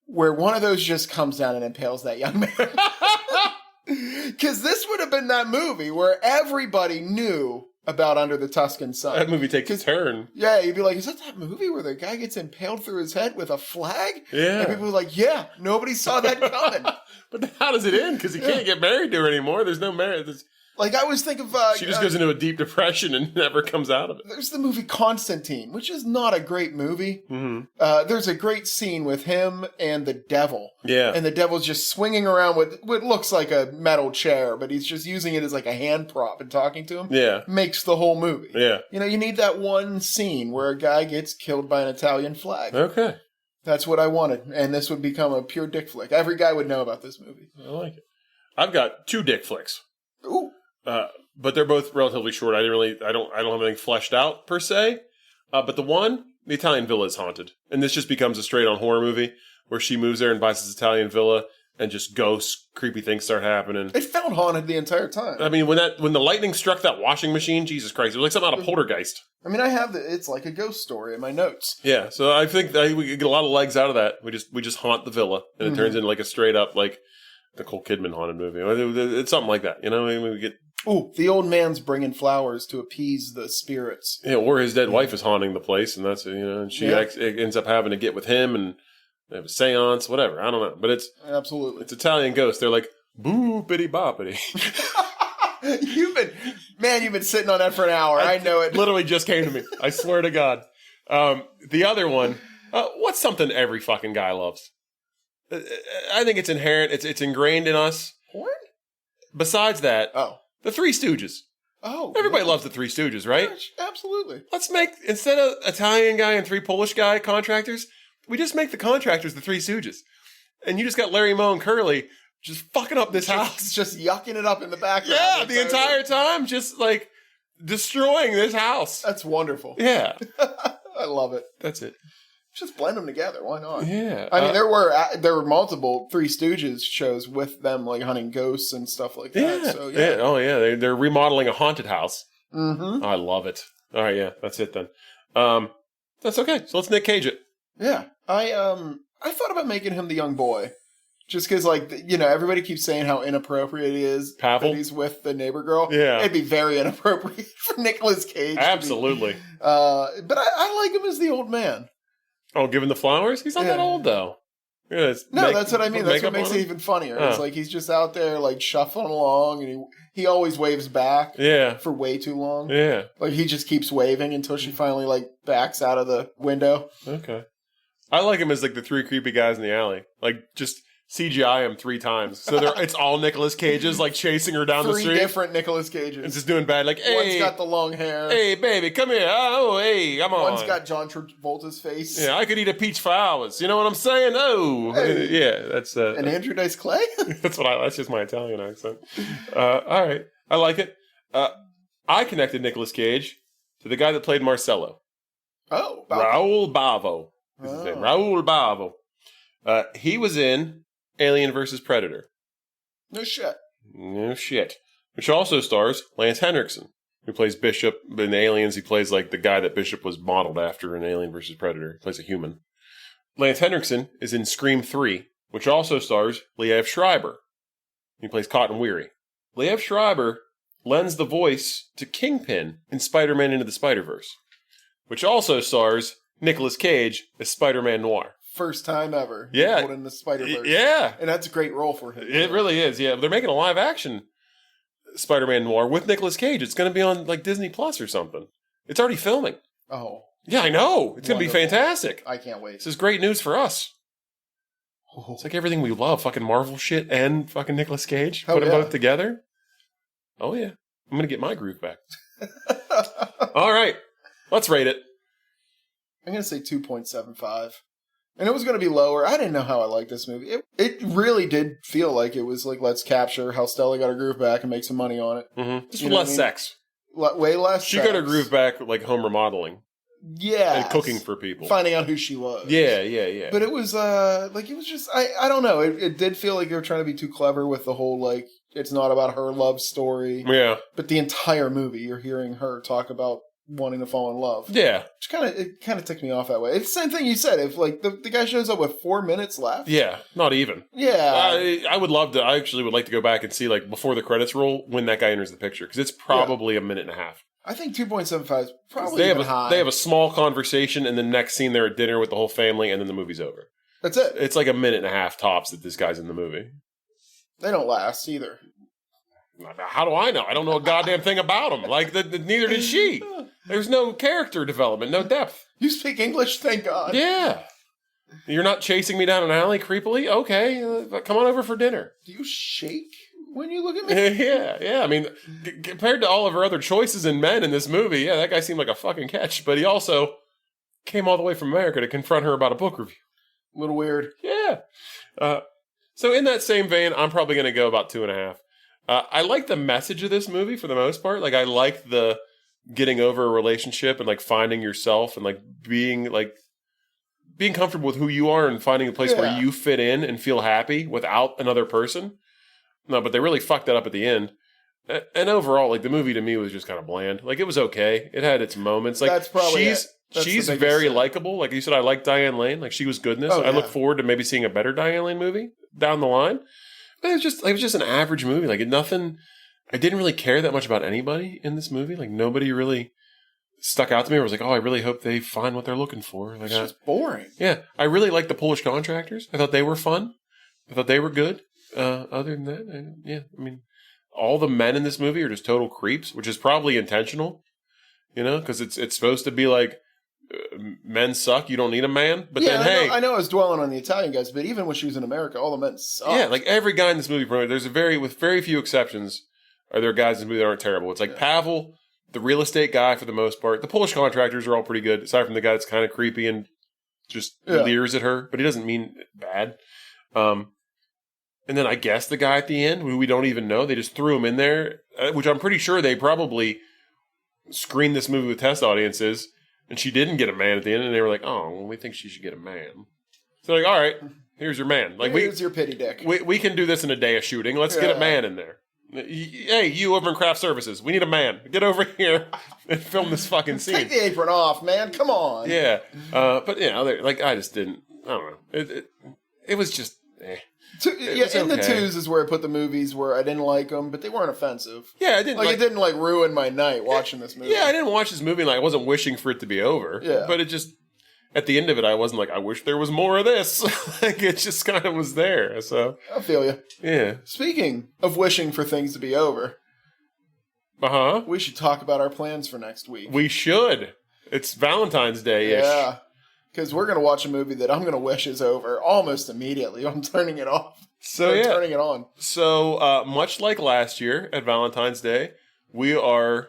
where one of those just comes down and impales that young man. Because this would have been that movie where everybody knew about Under the Tuscan Sun. That movie takes a turn. Yeah, you'd be like, is that movie where the guy gets impaled through his head with a flag? Yeah. And people were like, yeah, nobody saw that coming. But how does it end? Because he can't get married to her anymore. There's no marriage. Like, I always think of... she just goes into a deep depression and never comes out of it. There's the movie Constantine, which is not a great movie. Mm-hmm. There's a great scene with him and the devil. Yeah. And the devil's just swinging around with what looks like a metal chair, but he's just using it as like a hand prop and talking to him. Yeah. Makes the whole movie. Yeah. You know, you need that one scene where a guy gets killed by an Italian flag. Okay. That's what I wanted. And this would become a pure dick flick. Every guy would know about this movie. I like it. I've got 2 dick flicks. Ooh. But they're both relatively short. I don't have anything fleshed out per se. But the one, the Italian villa is haunted, and this just becomes a straight on horror movie where she moves there and buys this Italian villa, and just ghosts, creepy things start happening. It felt haunted the entire time. I mean, when the lightning struck that washing machine, Jesus Christ, it was like something out of Poltergeist. I mean, I have it's like a ghost story in my notes. Yeah, so I think we get a lot of legs out of that. We just haunt the villa, and it turns into like a straight up like Nicole Kidman haunted movie. It's something like that, you know. I mean, we get. Ooh, the old man's bringing flowers to appease the spirits. Yeah, or his dead wife is haunting the place, and that's, and she ends up having to get with him, and they have a seance, whatever. I don't know, but it's it's Italian ghosts. They're like boo bitty boppity. You've been sitting on that for an hour. I know it. Literally just came to me. I swear to God. The other one, what's something every fucking guy loves? I think it's inherent. It's ingrained in us. Porn? Besides that, the Three Stooges. Oh, everybody loves the Three Stooges, right? Yeah, absolutely. Let's make, instead of Italian guy and 3 Polish guy contractors, we just make the contractors the Three Stooges. And you just got Larry, Moe, and Curly just fucking up this house. Just yucking it up in the background. Yeah, the entire time. Just like, destroying this house. That's wonderful. Yeah. I love it. That's it. Just blend them together. Why not? Yeah. I mean, there were multiple Three Stooges shows with them like hunting ghosts and stuff like that. Yeah. So, Yeah. Oh, yeah. They're remodeling a haunted house. Mm-hmm. I love it. All right. Yeah. That's it then. That's okay. So let's Nick Cage it. Yeah. I thought about making him the young boy. Just because, like, everybody keeps saying how inappropriate he is Pavel? that he's with the neighbor girl. Yeah. It'd be very inappropriate for Nicolas Cage. Absolutely. But I like him as the old man. Oh, give him the flowers? He's not that old, though. Yeah, that's what I mean. That's what makes it him? even funnier. It's like he's just out there, like, shuffling along, and he always waves back for way too long. Yeah. Like, he just keeps waving until she finally, like, backs out of the window. Okay. I like him as, like, the three creepy guys in the alley. Like, just CGI him 3 times. So it's all Nicolas Cage's, like, chasing her down the street. 3 different Nicolas Cages. And just doing bad. Like, hey. One's got the long hair. Hey, baby, come here. Oh, hey, come on. One's got John Travolta's face. Yeah, I could eat a peach for hours. You know what I'm saying? Oh. Hey. Yeah, that's... And Andrew Dice Clay? That's just my Italian accent. All right. I like it. I connected Nicolas Cage to the guy that played Marcello. Oh. Raul Bavo. Is his name. Raul Bavo. He was in Alien vs. Predator. No shit. No shit. Which also stars Lance Henriksen, who plays Bishop. In Aliens, he plays like the guy that Bishop was modeled after in Alien vs. Predator. He plays a human. Lance Henriksen is in Scream 3, which also stars Liev Schreiber. He plays Cotton Weary. Liev Schreiber lends the voice to Kingpin in Spider-Man Into the Spider-Verse, which also stars Nicolas Cage as Spider-Man Noir. First time ever. Yeah. Pulled in the Spider-Verse. Yeah. And that's a great role for him. It really is, yeah. They're making a live-action Spider-Man Noir with Nicolas Cage. It's going to be on, like, Disney Plus or something. It's already filming. Oh. Yeah, I know. It's going to be fantastic. I can't wait. This is great news for us. Oh. It's like everything we love. Fucking Marvel shit and fucking Nicolas Cage. Oh, Put them both together. Oh, yeah. I'm going to get my groove back. All right. Let's rate it. I'm going to say 2.75. And it was going to be lower. I didn't know how I liked this movie. It really did feel like it was like, let's capture how Stella got her groove back and make some money on it. Mm-hmm. Just with less sex. Way less She sex. got her groove back like home remodeling. Yeah. And cooking for people. Finding out who she was. Yeah. But it was, it was just, I don't know. It did feel like they were trying to be too clever with the whole, like, it's not about her love story. Yeah. But the entire movie, you're hearing her talk about wanting to fall in love. Yeah. Which kind of ticked me off that way. It's the same thing you said. If, like, the guy shows up with 4 minutes left. Yeah. Not even. Yeah. I would love to, I actually would like to go back and see, like, before the credits roll, when that guy enters the picture. Because it's probably a minute and a half. I think 2.75 is probably even high. They have a small conversation, and the next scene they're at dinner with the whole family, and then the movie's over. That's it. It's like a minute and a half tops that this guy's in the movie. They don't last either. How do I know? I don't know a goddamn thing about them. Like, neither did she. There's no character development, no depth. You speak English? Thank God. Yeah. You're not chasing me down an alley creepily? Okay, come on over for dinner. Do you shake when you look at me? Yeah. I mean, compared to all of her other choices in men in this movie, yeah, that guy seemed like a fucking catch. But he also came all the way from America to confront her about a book review. A little weird. Yeah. So in that same vein, I'm probably going to go about 2.5. I like the message of this movie for the most part. Like, I like the getting over a relationship and, like, finding yourself and, like, being comfortable with who you are and finding a place where you fit in and feel happy without another person. No, but they really fucked that up at the end. And overall, like, the movie to me was just kind of bland. Like, it was okay. It had its moments. Like, that's probably she's very likable. Like you said, I like Diane Lane. Like, she was good in this. I look forward to maybe seeing a better Diane Lane movie down the line. But it was just an average movie. Like, I didn't really care that much about anybody in this movie. Like, nobody really stuck out to me. I was like, oh, I really hope they find what they're looking for. Like, it's just boring. Yeah. I really liked the Polish contractors. I thought they were fun. I thought they were good. Other than that, I mean, all the men in this movie are just total creeps, which is probably intentional, because it's supposed to be like, men suck, you don't need a man. But then, I know I was dwelling on the Italian guys, but even when she was in America, all the men suck. Yeah, like every guy in this movie, with very few exceptions, are there guys in this movie that aren't terrible. It's like Pavel, the real estate guy for the most part. The Polish contractors are all pretty good, aside from the guy that's kind of creepy and just leers at her, but he doesn't mean bad. And then I guess the guy at the end, who we don't even know, they just threw him in there, which I'm pretty sure they probably screened this movie with test audiences, and she didn't get a man at the end, and they were like, "Oh, well, we think she should get a man." So like, all right, here's your man. Like, here's your pity dick. We can do this in a day of shooting. Let's get a man in there. Hey, you over in craft services, we need a man. Get over here and film this fucking scene. Take the apron off, man. Come on. Yeah, but like I just didn't. I don't know. It was just. The twos is where I put the movies where I didn't like them, but they weren't offensive. Yeah, I didn't like it didn't like ruin my night watching this movie. Yeah, I didn't watch this movie like I wasn't wishing for it to be over. Yeah, but it just at the end of it, I wasn't like I wish there was more of this. Like it just kind of was there. So I feel you. Yeah. Speaking of wishing for things to be over, we should talk about our plans for next week. We should. It's Valentine's Day-ish. Yeah. Because we're going to watch a movie that I'm going to wish is over almost immediately. I'm turning it off. Turning it on. So much like last year at Valentine's Day, we are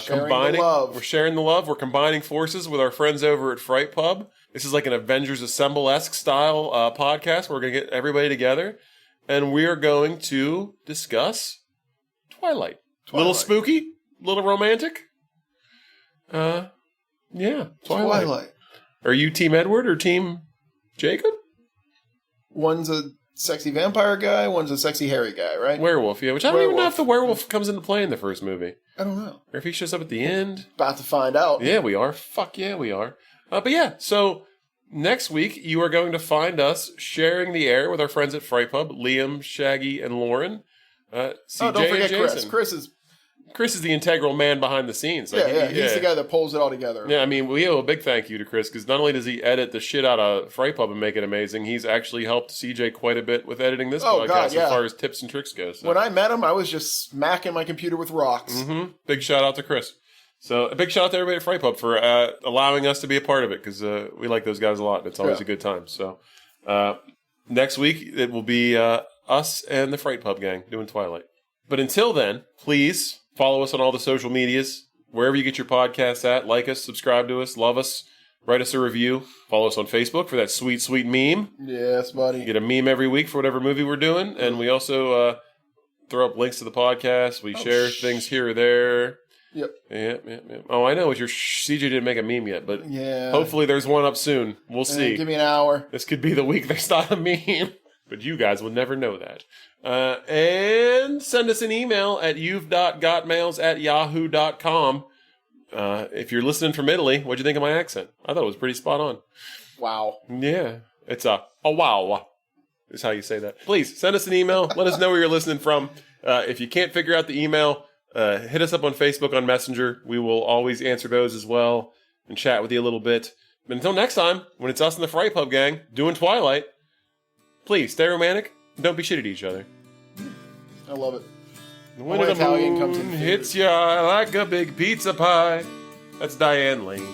combining. We're sharing the love. We're combining forces with our friends over at Fright Pub. This is like an Avengers Assemble-esque style podcast. We're going to get everybody together, and we are going to discuss Twilight. A little spooky, a little romantic. Yeah, Twilight. Are you Team Edward or Team Jacob? One's a sexy vampire guy, one's a sexy hairy guy, right? Werewolf, yeah. Which I don't even know if the werewolf comes into play in the first movie. I don't know. Or if he shows up at the end. About to find out. Yeah, we are. Fuck yeah, we are. But yeah, so next week you are going to find us sharing the air with our friends at Fright Pub, Liam, Shaggy, and Lauren. CJ don't forget and Jason. Chris is the integral man behind the scenes. Like, he's the guy that pulls it all together. Yeah, I mean, we owe a big thank you to Chris, because not only does he edit the shit out of Fright Pub and make it amazing, he's actually helped CJ quite a bit with editing this podcast as far as tips and tricks go. So. When I met him, I was just smacking my computer with rocks. Mm-hmm. Big shout out to Chris. So a big shout out to everybody at Fright Pub for allowing us to be a part of it, because we like those guys a lot, and it's always a good time. So next week, it will be us and the Fright Pub gang doing Twilight. But until then, please follow us on all the social medias, wherever you get your podcasts at. Like us, subscribe to us, love us, write us a review. Follow us on Facebook for that sweet, sweet meme. Yes, buddy. You get a meme every week for whatever movie we're doing. And we also throw up links to the podcast. We share things here or there. Yep. Yep. Oh, I know. CJ didn't make a meme yet, but hopefully there's one up soon. We'll see. Give me an hour. This could be the week there's not a meme. But you guys will never know that. And send us an email at you've.gotmails@yahoo.com. If you're listening from Italy, what'd you think of my accent? I thought it was pretty spot on. Wow. Yeah. It's a wow. Is how you say that. Please, send us an email. Let us know where you're listening from. If you can't figure out the email, hit us up on Facebook on Messenger. We will always answer those as well and chat with you a little bit. But until next time, when it's us and the Fright Pub gang doing Twilight, please, stay romantic and don't be shitty to each other. I love it. When the moon hits ya like a big pizza pie. That's Diane Lane.